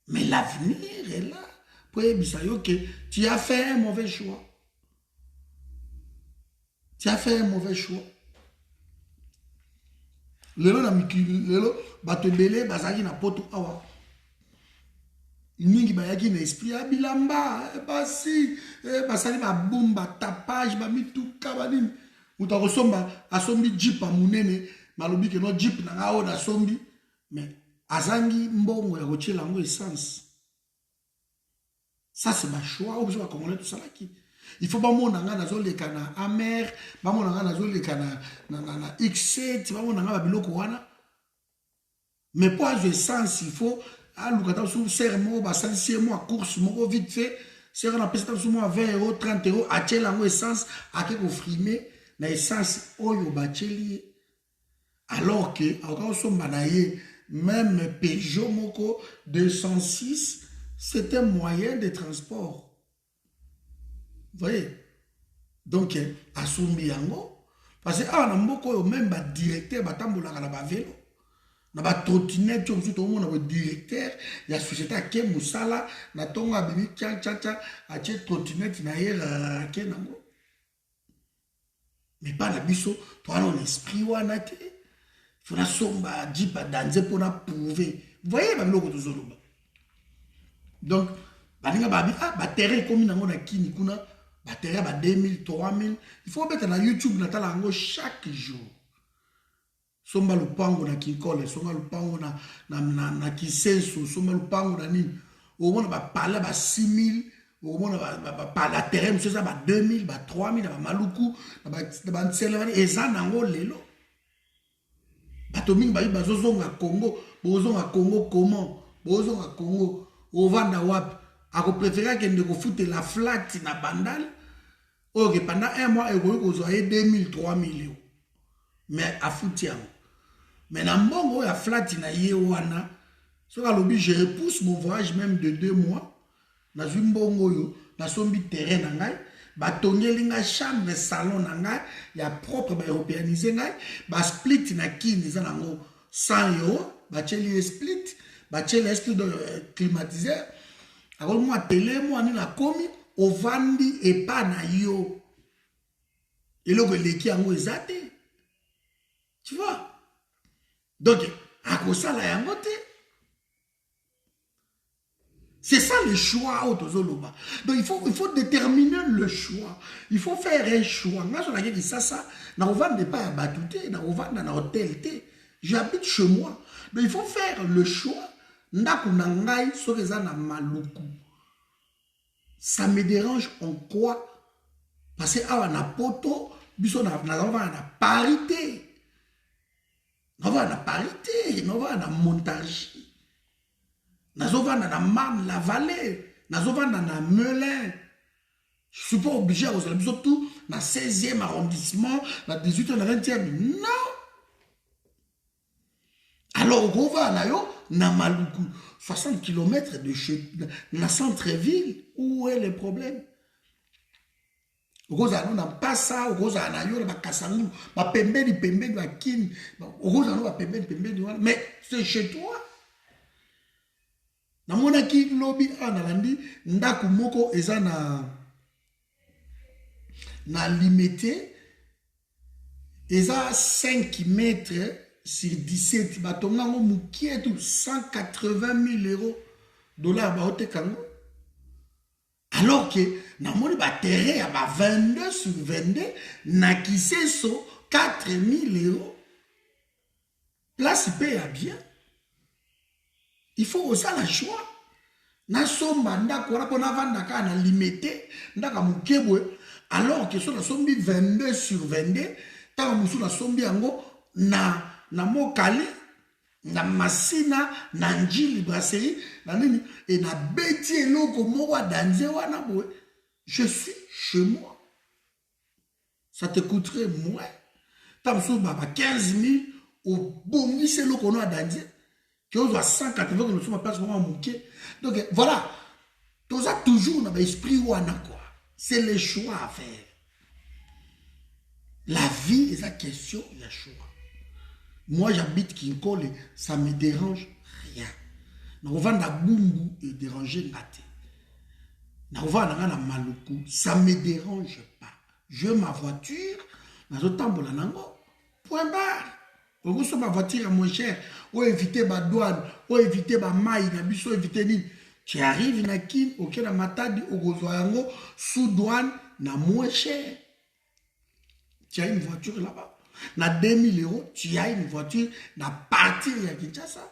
Mais l'avenir est là. Pour que tu as fait un mauvais choix. Tu as fait un mauvais choix. Lelo na mikili lelo bato belé bazaki na poto awa mingi bayaki na esprit ya bilamba basi basali ba bomba tapage ba mituka banini utakosomba asombi jeep amunene malobi ke no jeep na ngao na sombi mais azangi mbongo ya kotiela ngo essence. Ça c'est ma choix obiso ba congolais tout ça là qui il faut pas mon nanga nazoleka na amer ba mon nanga nazoleka na X7 ba mon nanga ba biloko wana mais pour avoir sens il faut alukata sous sermo ba salisi moi course moko vite fait c'est on appelle ça sous moi 20 €, 30 € achela ngo essence ake ko frimer na essence oyo bacheli alors que encore somba na ye même Peugeot moko 206 c'est un moyen de transport. Vous voyez? Donc, à Soumbiango, parce que ah, même ba directeur, batambola na ba vélo, na ba trottinette, tout le monde a directeur, il y a société à Ké Moussala, na tonga bibi tcha tcha tcha, a tché trottinette na hier à Ké nango. Mais pas la biso, toi on esprit wana te. Faut la somba jipa danser pour la prouver. Vous voyez ba biloko to zoloba. Donc, baninga babi ah ba terrain comme nango na kini kuna batterie à 2000, 3000. Il faut mettre na YouTube chaque jour. Somba lupango na kinkole, somba lupango na kisenso, somba lupango na nini. Au moins ba parler ba 6000, au moins ba la terrain monsieur ça ba 2000, ba 3000 ba maluku, ba ntsele et ça nango lelo. Batoming ba bazozonga Congo, bozonga Congo comment? Bozonga Congo au vanda wap. Ako préférer que ne foutre la flat na bandal. Ok, pendant un mois, vous avez 2000, 3000 €. Mais à foutre. Mais dans le bon, il y a flat na yewana. Je repousse mon voyage même de 2 mois. Dans une bongo, dans son terrain, batongelinga chambre salon nanga ya propre ba européanisé ngai ba split na kini za nango 100 €, ba cheli split, ba cheli split climatiseur. Alors moi télé moi ni la komi ovandi et pas na yo. Et là le qui ango ezate. Tu vois? Donc à cause ça la yangote. C'est ça le choix au Tozoloba. Donc il faut déterminer le choix. Il faut faire un choix. Moi, je dis ça, na ovanda pas à Batouté, na ovanda na hôtel. J'habite chez moi. Donc il faut faire le choix. Ndaku nangai soreza na maluku. Ça me dérange en quoi? Parce que awa na poto, biso na parité. Na parité, na montage. Nazovanda na Marne, la vallée, Nazovanda na Melun. Je ne suis pas obligé à vous surtout dans le 16e arrondissement, dans le 18e, dans le 20e. Non! Alors, on va na Maluku, 60 km de chez la centre-ville. Où est le problème? Rosa n'a pas ça, Rosa n'a pas Kassangu, ma pembeni, ma kin, Rosa n'a pas pembeni, mais c'est chez toi. Na monaki lobby analandi ndaku moko eza na limité eza 5 mètres sur 17 batonga ngo mukie tout 180 000 € dollars ba otekango alors que na moni ba terrain ya ba 22 sur 22 na kiseso 4 000 €. Place paye bien. Il faut aussi la choix. Na somba ndako wana pona vanda ka na limité ndaka mukebwe alors que so na sombi 22 sur 22 ta musu na sombi yango na mokali na masina na njili brasserie na nini et na beti eloko moko danze wana boye je suis chez moi. Ça te coûterait moins. Ta musu baba 15 000 au bongi c'est eloko no danze. Que vous avez 180 que nous sommes à place pour manquer. Donc voilà. Tout ça toujours dans l'esprit ou en quoi. C'est le choix à faire. La vie est la question, il y a choix. Moi j'habite Kinkole, ça me dérange rien. Nous vend à Bungu et déranger Nate. Nous vend à Maluku, ça me dérange pas. Je ma voiture, dans le temps pour la nango. Point barre. Vous avez ma voiture moins chère, ou éviter ma douane, ou éviter ma maille, ou éviter ni. Tu arrives na kin, ok, na matadi, au gozoyango, sous douane, na moins cher. Tu as une voiture là-bas. Na 2000 €, tu as une voiture, na partir ya Kinshasa.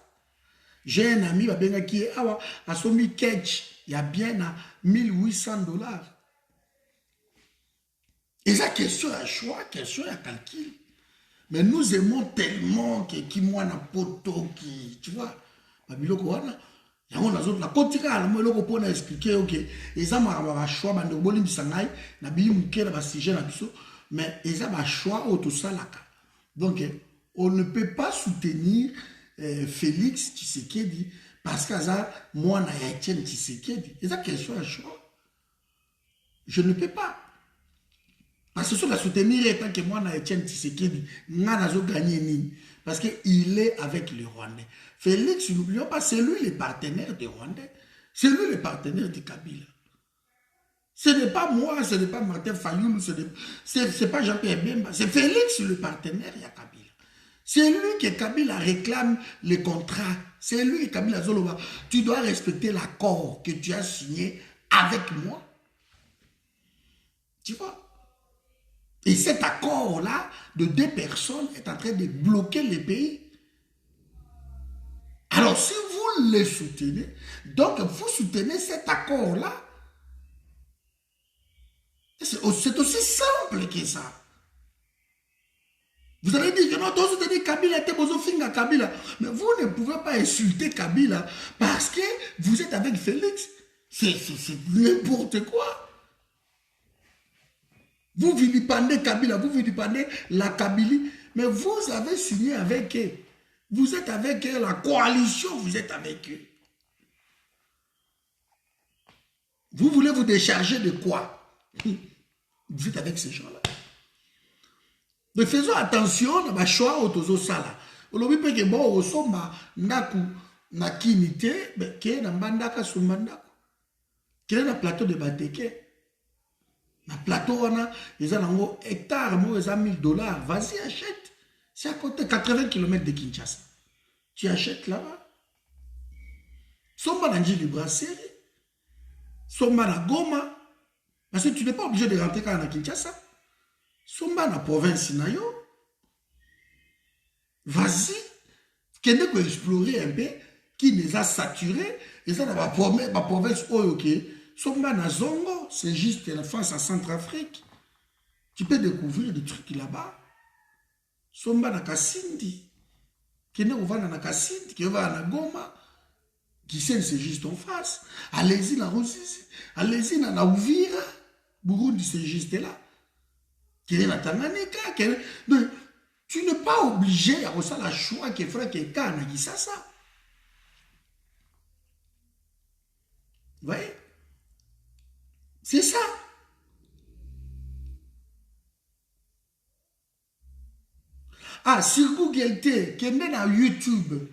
J'ai un ami, qui est à son catch, il y a bien na 1800 $. Et ça, question à choix, question à calcul. Mais nous aimons tellement que qui moi na poto qui tu vois babiloko wana yango na zone la kotika la mo loko pona expliquer OK eza ma choix bande bolim sangai na bi mukela ba sujet na biso mais eza ba choix auto salaka. Donc on ne peut pas soutenir Félix Tshisekedi parce que ça moi na Etienne Tshisekedi eza question à choix. Je ne peux pas. Parce que si on soutenir tant que moi, Etienne Tshisekedi, n'a gagné ni. Parce qu'il est avec les Rwandais. Félix, n'oublions pas, c'est lui le partenaire des Rwandais. C'est lui le partenaire de Kabila. Ce n'est pas moi, ce n'est pas Martin Fayoulou, ce n'est pas Jean-Pierre Bemba. C'est Félix le partenaire de Kabila. C'est lui que Kabila réclame les contrats. C'est lui que Kabila Zoloba. Tu dois respecter l'accord que tu as signé avec moi. Tu vois? Et cet accord-là, de 2 personnes, est en train de bloquer les pays. Alors, si vous les soutenez, donc vous soutenez cet accord-là, c'est aussi simple que ça. Vous allez dire que non, vous soutenez Kabila, Kabila. Mais vous ne pouvez pas insulter Kabila parce que vous êtes avec Félix. C'est n'importe quoi. Vous vilipendez Kabila, vous vilipendez la Kabylie, mais vous avez signé avec eux. Vous êtes avec eux, la coalition, vous êtes avec eux. Vous voulez vous décharger de quoi? Vous êtes avec ces gens-là. Mais faisons attention à ma choix au tozo sala. Olobi pe ke bon osomba ndaku na kinité, mais ke na mbandaka sumbandako. Quel est le plateau de Bateke? Le plateau, ils ont un hectare, ils ont 1000 $. Vas-y, achète. C'est à côté 80 km de Kinshasa. Tu achètes là-bas. Somba Nanji du brasserie. Somba na Goma. Parce que tu n'es pas obligé de rentrer quand à Kinshasa. Somba na province na yo. Vas-y. Kende ko explorer un peu qui les a saturés. Et ça, dans ma province, ok. Somba na Zongo, c'est juste la face à Centrafrique. Tu peux découvrir des trucs là-bas. Somba na Kasindi. Kende ko va na Kasindi, qui va na Goma. Qui sait, c'est juste en face. Allez-y na Rosisi. Allez-y na Uvira. Burundi, c'est juste là. Qui est na Tanganyika. Donc, tu n'es pas obligé à faire la choix qui ferait quelqu'un na Kisasa. Vous voyez? C'est ça. Ah, sur Google T, qui est dans YouTube.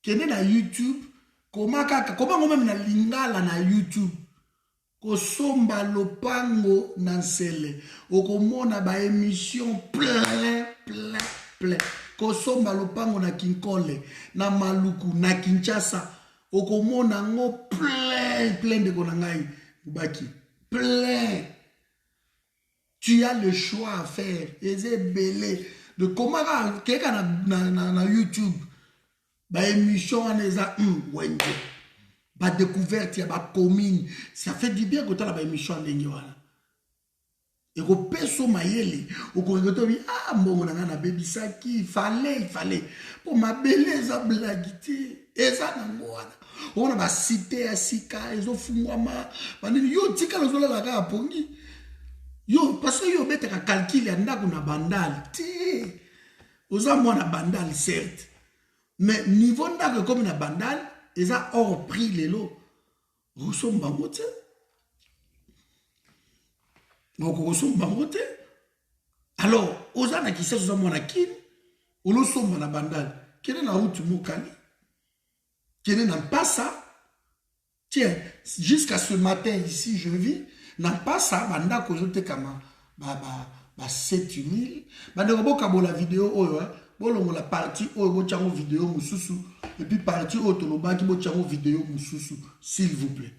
Qui est dans YouTube. Comment même na lingala na YouTube. Kosomba lopango nansele. Okomona ba émission plein. Kosomba lopango na Kinkole, na Maluku, na Kinshasa. Okomona ngo plein de konangai. Baki. Plein. Tu as le choix à faire. Et c'est belé. De comment quelqu'un na YouTube. Ba émission en eza wende. Ba découverte ya ba commune. Ça fait du bien quand tu as ba émission en dengue wala. Et au peso mayele, au Congo, ah, bon, on a un baby saki, il fallait. Pour ma belleza blagité, et ça, on a ma cité à Sika, ils ont fumouama, yo, tika, les la gare à Pongi. Yo, parce que yo, bête à calculer, on a une bandale, té. Aux hommes, on a bandale, certes. Mais niveau n'a comme une bandale, ils ont hors prix les lots. Ressemble à moi, alors, aux gens qui sont mon akin, ou le sommes na bandal, quel est la route Moukani, quel est n'a pas ça. Tiens, jusqu'à ce matin ici, je vis, n'a pas ça, banda ko jote kama, 7000, banda ko boka la vidéo, bolongo la partie, bo tchango vidéo mususu, et puis partie autonoba qui bo tchango vidéo mususu, s'il vous plaît.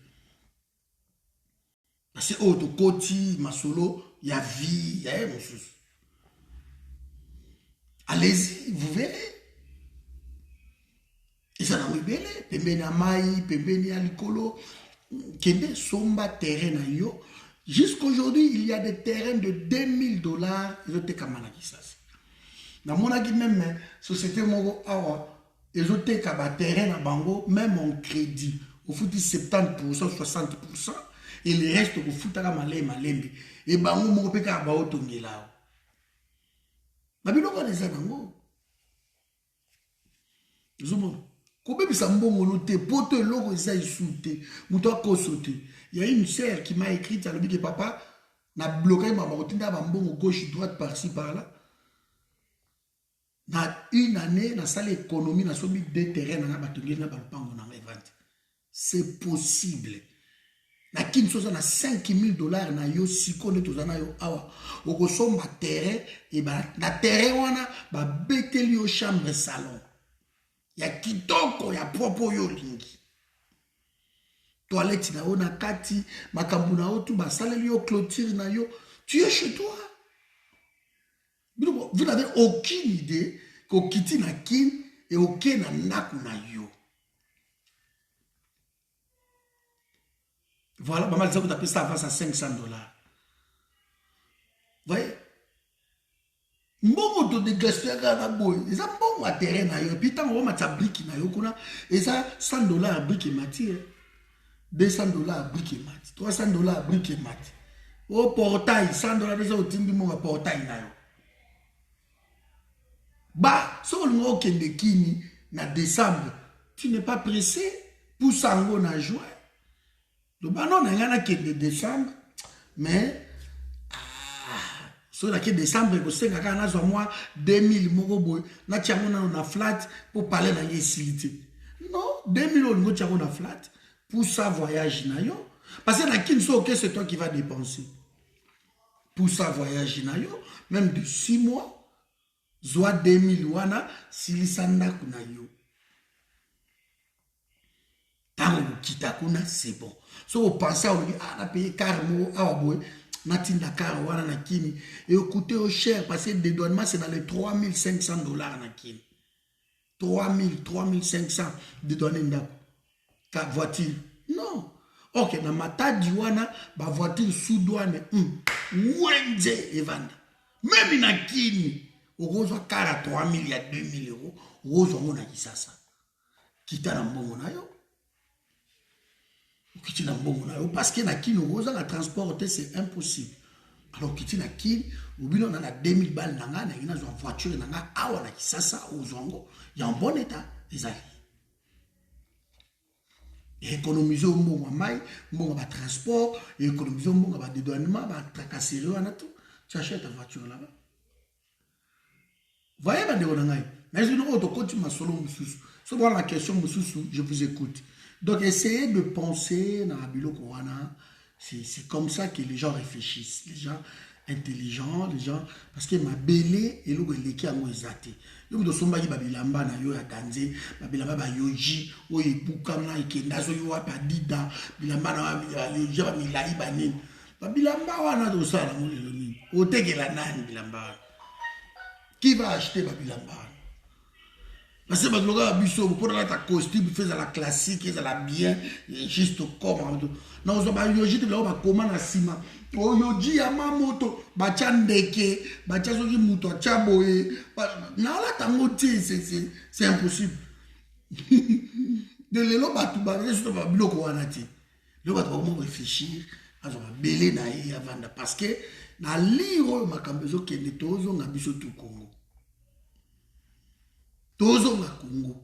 Parce que auto koti masolo, il y a vie, il y a mon chose. Allez-y, vous verrez. Et ça n'a pas belé. Pembeni amai, pembeni alikolo, kende somba terrain na yo. Jusqu'aujourd'hui, il y a des terrains de $2000. Ils ont été kamana qui ça. Dans mon avis même, société mongo awa, ils ont été kaba terrain na bango, même en crédit. Au foot 70%, 60%. Et le reste, au foot à malembe. Et bango mongo peka ba otongi là. Babino ko les anango. Zomo. Kobe bisambongo noté, pote logo isa isouté, muto kosoté. Il y a une sœur qui m'a écrit à l'objet que papa n'a bloqué ma rotinda bambongo gauche droite par-ci par-là. Dans une année, dans salle économie, dans sobi deux terrains, dans batongi na balpango na vente. C'est possible. Na kin soza na $5000 na yo sikone tozana yo awa. Okosomba terrain et ba na terrain wana ba beteli yo chambre salon. Ya kitoko ya propre yo lingi. Toilette na yo na kati, makambu na yo tu ba saleli yo clôture na yo. Tu es chez toi. Vous n'avez aucune idée qu'au kiti na kin et aucun na naku na yo. Voilà, maman disait que tu as payé ça avance à $500. Vous voyez? Mbongo to de gaspiller na boy. Ils ont bon à terrain na yo. Puis tant on va mettre brique na yo kuna. Et ça $100 brique et mati. $200 brique et mati. $300 brique et mati. Au portail $100 déjà au timbi mon portail na yo. Bah, si on a aucun de kini na décembre, tu n'es pas pressé pour sango na juin. Donc, non, il y en a qui est de décembre, mais sur la qui est décembre, il y a moi 2000 mogoboy, na tiamona na flat pour parler dans les non, 2000 on na flat pour ça voyage na yo, parce que na kin so ok c'est toi qui vas dépenser. Pour ça voyage na yo, même de 6 mois, soit 2000 wana silisanda kuna yo. Tant que Kitakuna, c'est bon. Si vous pensez à on a payé carmo, à Waboé, Natinda car, Wana Nakini, et écoutez au cher, parce que le dédouanement, c'est dans les $3500 Nakini. 3500 dédouané ta voiture. Non. Ok, dans ma tadi wana, ma voiture sous douane, Wenze Evanda. Même Nakini, au rose à 3000, il y a 2000 euros, rose on a dit ça. Kita na mbongo na yo. Kiti na mbongo na yo parce que na kini oza na transporter c'est impossible. Alors kiti na kini obino na 2000 balles nanga na ina zo voiture nanga awa na kisasa ozongo ya en bon état ezali. Économiser mbongo mai, mbongo ba transport, économiser mbongo ba dédouanement, ba tracasserie wana tout. Tu achètes ta voiture là-bas. Voyez ba ndeko nanga. Mais je ne sais pas ma solo mususu. Si vous avez la question mususu, je vous écoute. Donc essayez de penser dans la biloko wana. C'est comme ça que les gens réfléchissent. Les gens intelligents, les gens parce que ma belé et le leki a moi exaté. Yo do somba ki babilamba na yo ya danze, babilamba ba yoji, o epuka na ikenda so yo apa dida, bilamba na yoji ba milai banini. Babilamba wana do sala mo le ni. O tekela nani bilamba. Qui va acheter babilamba? Parce que vous pouvez ta costume, vous faites la classique, vous la bien, juste comme. Non, vous avez yoji, vous avez comment la ciment. Oh, yoji, yama moto, bachandeke, bachasoki muto, chaboe. Non, là, c'est impossible. De l'élo, tu vas juste faire bloc ou anati. Le va vraiment réfléchir, à son belé naïe avant parce que, na liro, ma cambezo, qui est tozo, na biso tout Congo. Tozo na Congo.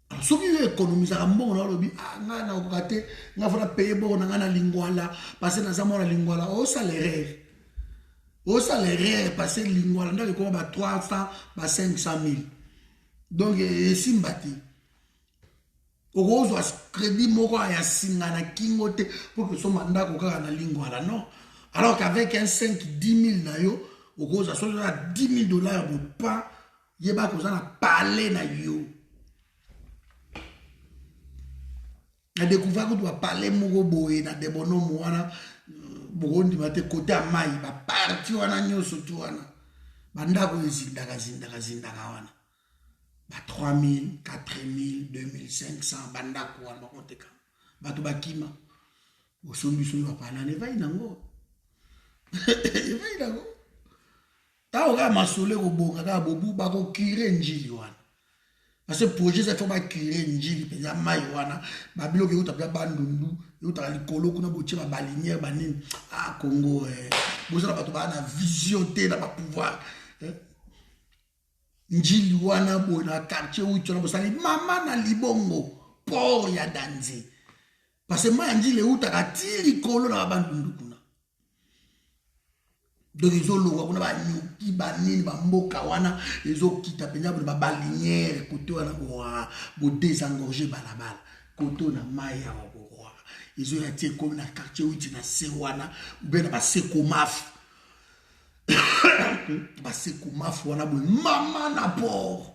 Alors, si vous économisez un bon, on a raté, on a payé bon, on a lingwala, parce que nous avons lingwala, au salaire. Au salaire, parce que lingwala, on a 300, 500 000. Donc, c'est mbati. Au rose, crédit, moko, ya singana, kingote, pour que son mandat, qu'on a lingwala, non. Alors qu'avec un 5, 10 000, au rose, ça a 10 000 $ pour pas. Yeba ko na parler na yo. Na découvert que tu vas parler moko boye na debono mwana bogondi mate côté à mai ba parti wana nyoso tu wana. Banda ko zinda wana. Ba 3000, 4000, 2500 banda ko wana koteka. Ba to bakima. Osombi so ba parler ne vai nango. Vai nango. Tant que masole ko bonga ka bobu ba ko kire njili wana. Parce que projet ça faut ba kire njili peza mai wana. Ba biloke yo tapya bandundu, yo ta likolo kuna boche ba balinière banini. Ah Congo bozala bato ba na vision te na ba pouvoir. Njili wana bo na quartier où tu na bosali mama na libongo port ya danze. Parce que moi njili uta ka ti likolo na bandundu kuna. Donc ils ont l'eau, on a nyuki banini bamboka wana, ils ont quitté penya ba balinière côté wana bo désengorger balabala. Côté na maya wa bo. Ils ont été comme na quartier où tu na se wana, ou bien ba seko maf. Ba seko maf wana bo mama na port.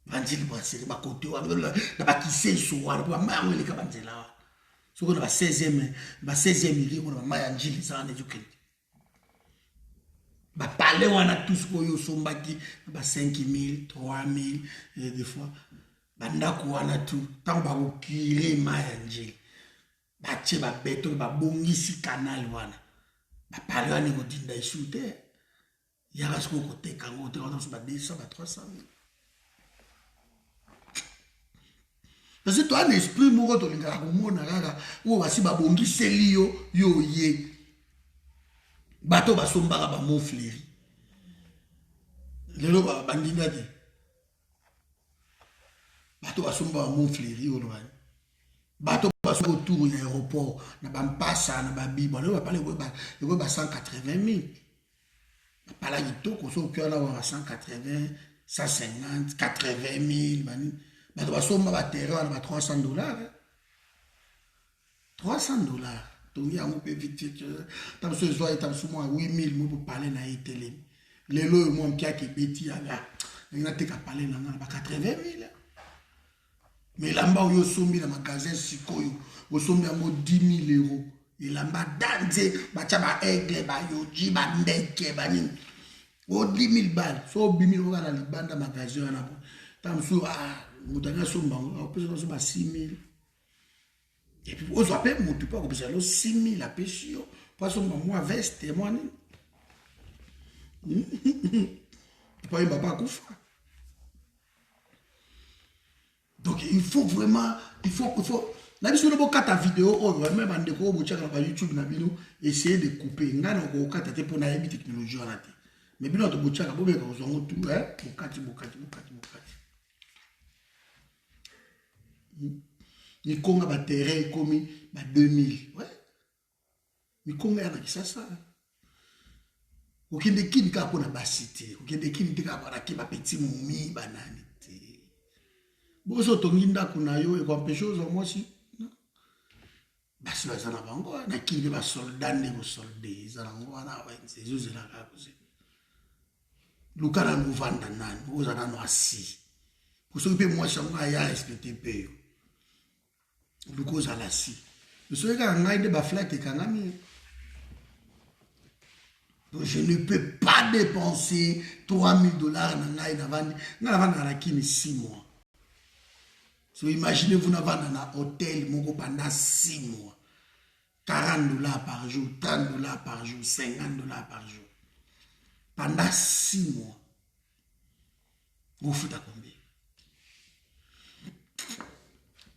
Banjili ba seko ba côté wana na ba kise so wana ba maya wele ka banzela. So ko na ba 16e ili ko na maya njili ça na educate. Ba parler wana tous ko yo sombaki ba 5000 3000 des fois banda ko wana tout tant ba ko kire maya njeli ba che ba beto ba bongisi canal wana ba parler wana ko dinda isute ya ga sko ko teka ngo te wana so ba 200 ba 300 000 parce que toi un esprit moko to linga ko mona kaka o ba si ba bongisi liyo yo ye bato basombaka ba monfleri lelo ba bandinga di bato basomba ba monfleri ono bani bato baso autour ya aéroport na bampasa na babibo lelo ba parler ba 180 000 pala kitoko so kyo na wa 180 150 80 000 bani bato basomba ba terrain na ba $300 $300 donc il y a un peu vite tant que ce soit étant souvent 8000 mots pour parler na télé les lots moi qui a qui bêtis là il y a pas parler na 80 000 Mais lamba oyo sombi na magasin sikoyo, osombi yango 10 000 euros. Et lamba danze, bacha ba aigle, ba yoji, ba ndeke, ba nini. O 10 000 balles. So 10 000 euros na libanda magasin na po. Tam so mutanga somba, on peut se ba 6 000. Et puis aux appels mutu pas comme ça, 6 000 la pêche. Pas somba moi veste moi ni. Pas un papa koufa. Donc il faut vraiment, il faut. Là, si vous avez ta vidéo, même en déco, vous avez YouTube, essayez de couper. Vous avez pour la technologie. Mais bien, vous avez tout, il y a des terrains comme 2000. Ouais. Mais comment est ça? Vous avez des qui ont une cité. Vous avez des qui ont un petit moumi, banane. Vous avez des choses moi aussi. Basi bazana bango na kingi ba soldat ne bo soldé zalango na ba nzezo zela ka kuze lukana muvanda nani uzana no asi kusope moi changa ya respecter pe lukoza la si so ka ngai de ba flat e kangami. Je ne peux pas dépenser 3 000 $ na ngai na vandi na kini 6 mois. So imaginez vous n'avez un hôtel pendant 6 mois. 40 $ par jour, 30 $ par jour, 50 $ par jour. Pendant 6 mois. Vous foutez à combien?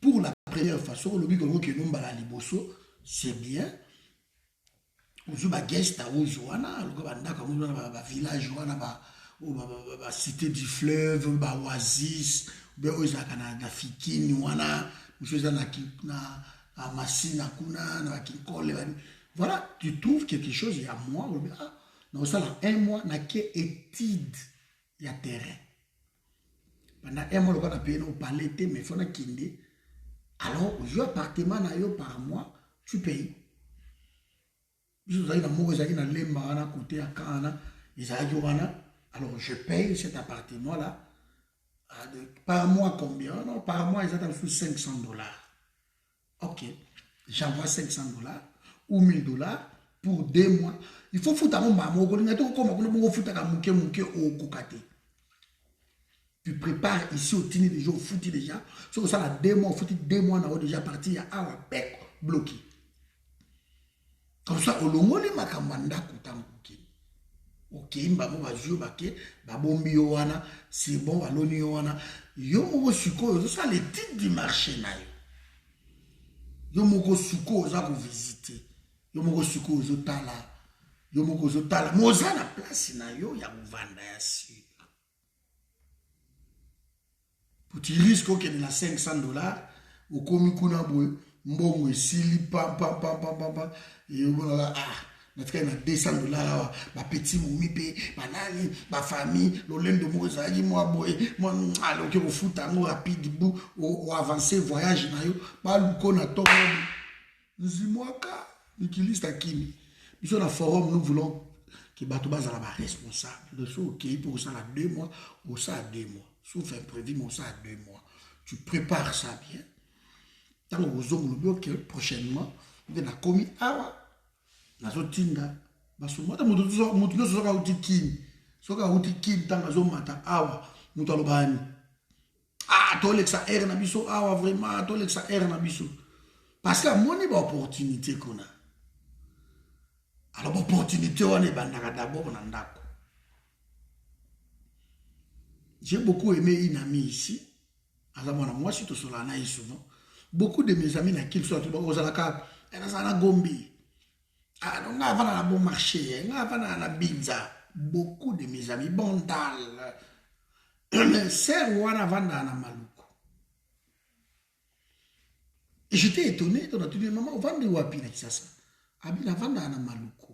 Pour la première façon, le but que nous avons c'est bien. Vous avez guest à Ozoana, le village, la cité du fleuve, la oasis. Na fikini wana mchoza na masina kuna na kinkole. Voilà, tu trouves quelque chose il y a moi dans ça 1 mois na ke étude ya terrain pendant 1 mois le qu'on a payé au palais mais faut na kinde alors au appartement na yo par mois tu payes je vous na mo za ina lemba na côté à kana ils wana alors je paye cet appartement là. Par mois combien? Non, par mois ils attendent sous 500 $. Ok, j'envoie 500 $ ou 1 000 $ pour 2 mois. Il faut foutre mon maman. Tu prépares ici au tini déjà, au foutu déjà. Sur ça, 2 mois, foutu 2 mois, on a déjà parti, il y a un bec bloqué. Comme ça, au long de ma camanda, ok, mbamo bazio bake babombi yo wana c'est bon baloni yo wana yo moko suko ça les titres du marché na yo moko suko za ko visiter yo moko suko zo tala moza na place na yo ya kovanda ya si pour tu risques que na 500 $, au komi kuna boy mbongo esili pam et voilà Notre 200 $, ma petit moumi pe, ma nani, ma famille, l'olène de Mozaï, moi, boy, mon alors que vous foutez un rapide bout, ou avancer voyage, pas le con à ton Nzimwaka, l'utilise à Kimi. Nous sommes dans le forum, nous voulons que Batouba soit responsable. De ce ok, pour ça, 2 mois, ou ça, 2 mois. Sauf imprévu, mais ça, 2 mois. Tu prépares ça bien. Dans le zone, que prochainement, vous avez commis awa. Nazotinga basumata mutu soka utikini tanga zomata awa mutu alobani tolexa air na biso awa vraiment tolexa air na biso parce que moni ba opportunité kona alors opportunité wana bandaka d'abord na ndako. J'ai beaucoup aimé une amie ici azamana moi si to solana souvent beaucoup de mes amis na qu'ils sont aux alaka na Gombi. Donc, avant la bon marché, avant la pizza, beaucoup de mes amis, Bondal, c'est Rwanda avant la Maluku. Et j'étais étonné, tu dis, maman, on vend des wapi, ça. Abi, avant la Maluku.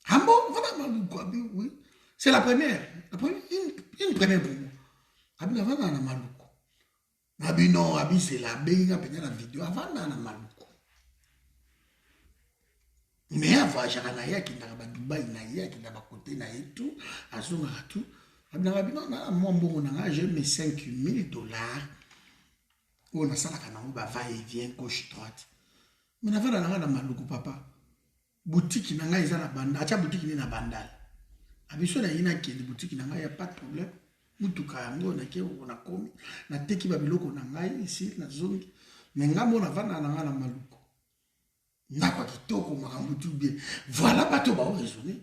Ah bon, on vend la Maluku, oui. C'est la première, une première pour moi. Abi, avant la Maluku. Abi, non, Abi, c'est la belle, la vidéo, avant la Maluku. Mais avant, j'avais qui n'a pas Dubaï, n'a qui n'a pas côté, n'a tout, à son tout. J'ai mes 5 000 dollars. On a ça là, va et vient, gauche, droite. Mais on a un maluku, papa. Boutique, il y a na bandal. Acha boutique, il y a na bandal. Abiso na yina qui boutique, il n'y a pas de problème. Mutuka yango na ke on a komi. Na teki babiloko na ngai ici, na zongi. Mais ngambo na vana na ngana maluku. Na kwa kitoko makambo tout bien. Voilà bato ba raisonner.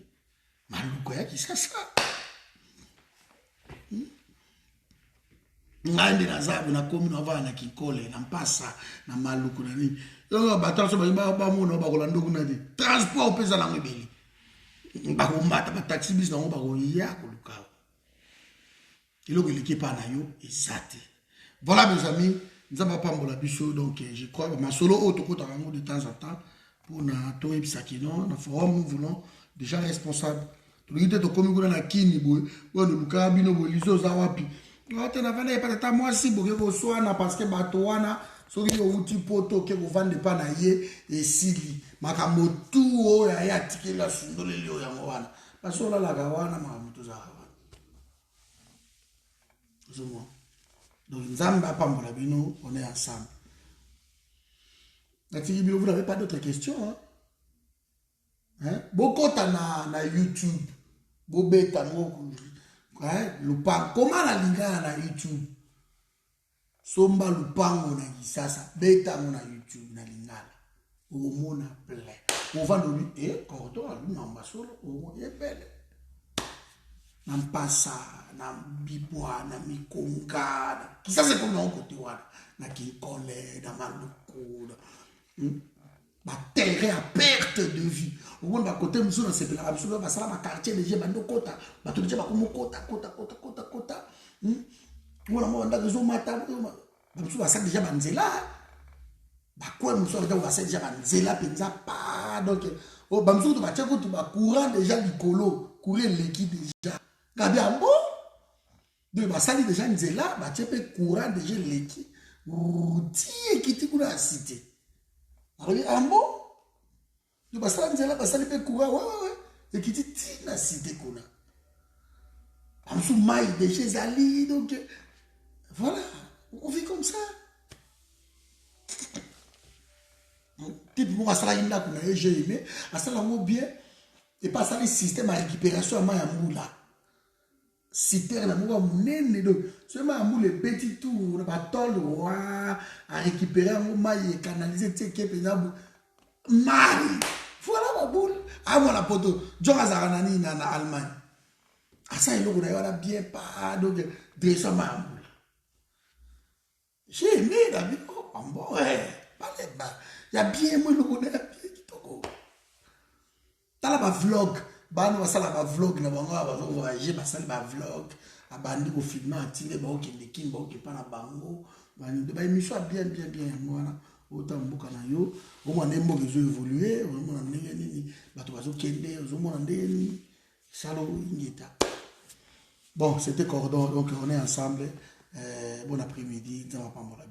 Maluku ya ki ça. Ngandi na zabu na komi na vana kikole na mpasa na maluku na nini. Yo bato so ba mona ba kolando kuna di. Transport pesa na ngibeli. Ba ko mata ba taxi bis na ba ko ya ko lukao. Il y a l'équipe à Nayo et Zati. Voilà mes amis, nous avons pas la bicho, donc je crois que ma solo autre côté de temps en temps pour na toi et Pisakino, na forum nous voulons déjà responsables. Tout le monde est comme nous na kini boy, ouais nous kabino boy liso zawapi. On te na vana pas ta moi si boke ko soana parce que bato wana soki yo uti poto ke ko vande pa na ye et sili makamotu o ya tikela sundole lio ya mwana. Basola la gawana makamotu za. Donc, Nzamba Pambola Bino, on est ensemble. Vous n'avez pas d'autres questions? Hein? Beaucoup na YouTube. Bobeta Lupang. Comment la linga na YouTube? Somba Lupango na Gisasa. Beta na YouTube na lingala. Omona plein. On va nous dire, cordon à l'une solo, on est belle. Na mpasa, na bibwa, na mikonga, qui ça c'est comme on côté wana, na kinkole, na maluku, na terre à perte de vue. On va côté muso na sepela, muso na basala ma quartier déjà bando kota, ba to déjà ba komo kota. Wala mo anda zo mata, muso basala déjà banzela. Ba quoi muso déjà banzela penza pa donc oh ba muso to ba tchako to ba courant déjà likolo, courir l'équipe déjà. Gabi ambo de basali déjà nzela ba tchepe courant déjà leki ti ekiti kuna cité ari ambo de basali nzela basali pe courant ouais ekiti ti na cité kuna amsou mai de chez Ali donc voilà on vit comme ça type moi ça inda kuna j'ai aimé asala mo bien et pas ça le système à récupération à mayamula. Citer la moua mounene donc seulement amou le petit tour na batol à récupérer un maille et canaliser teke pénable mari voilà ma boule à moi la poto John Azaranani na Allemagne à ça il a bien pas donc déjà ma boule j'ai aimé la vie oh bon ouais pas les bas il y a bien moi le connais bien qui toko t'as la vlog bano basala ba vlog na bango ba voyager basala ba vlog abandi ko filmer atile ba okende kin ba okepa na bango ba émission bien ngwana autant mboka na yo au moins nembo que zo évoluer au moins ndenge nini bato bazo kende zo mona ndenge nini salo ngita bon c'était cordon donc on est ensemble bon après-midi dans la Pambola.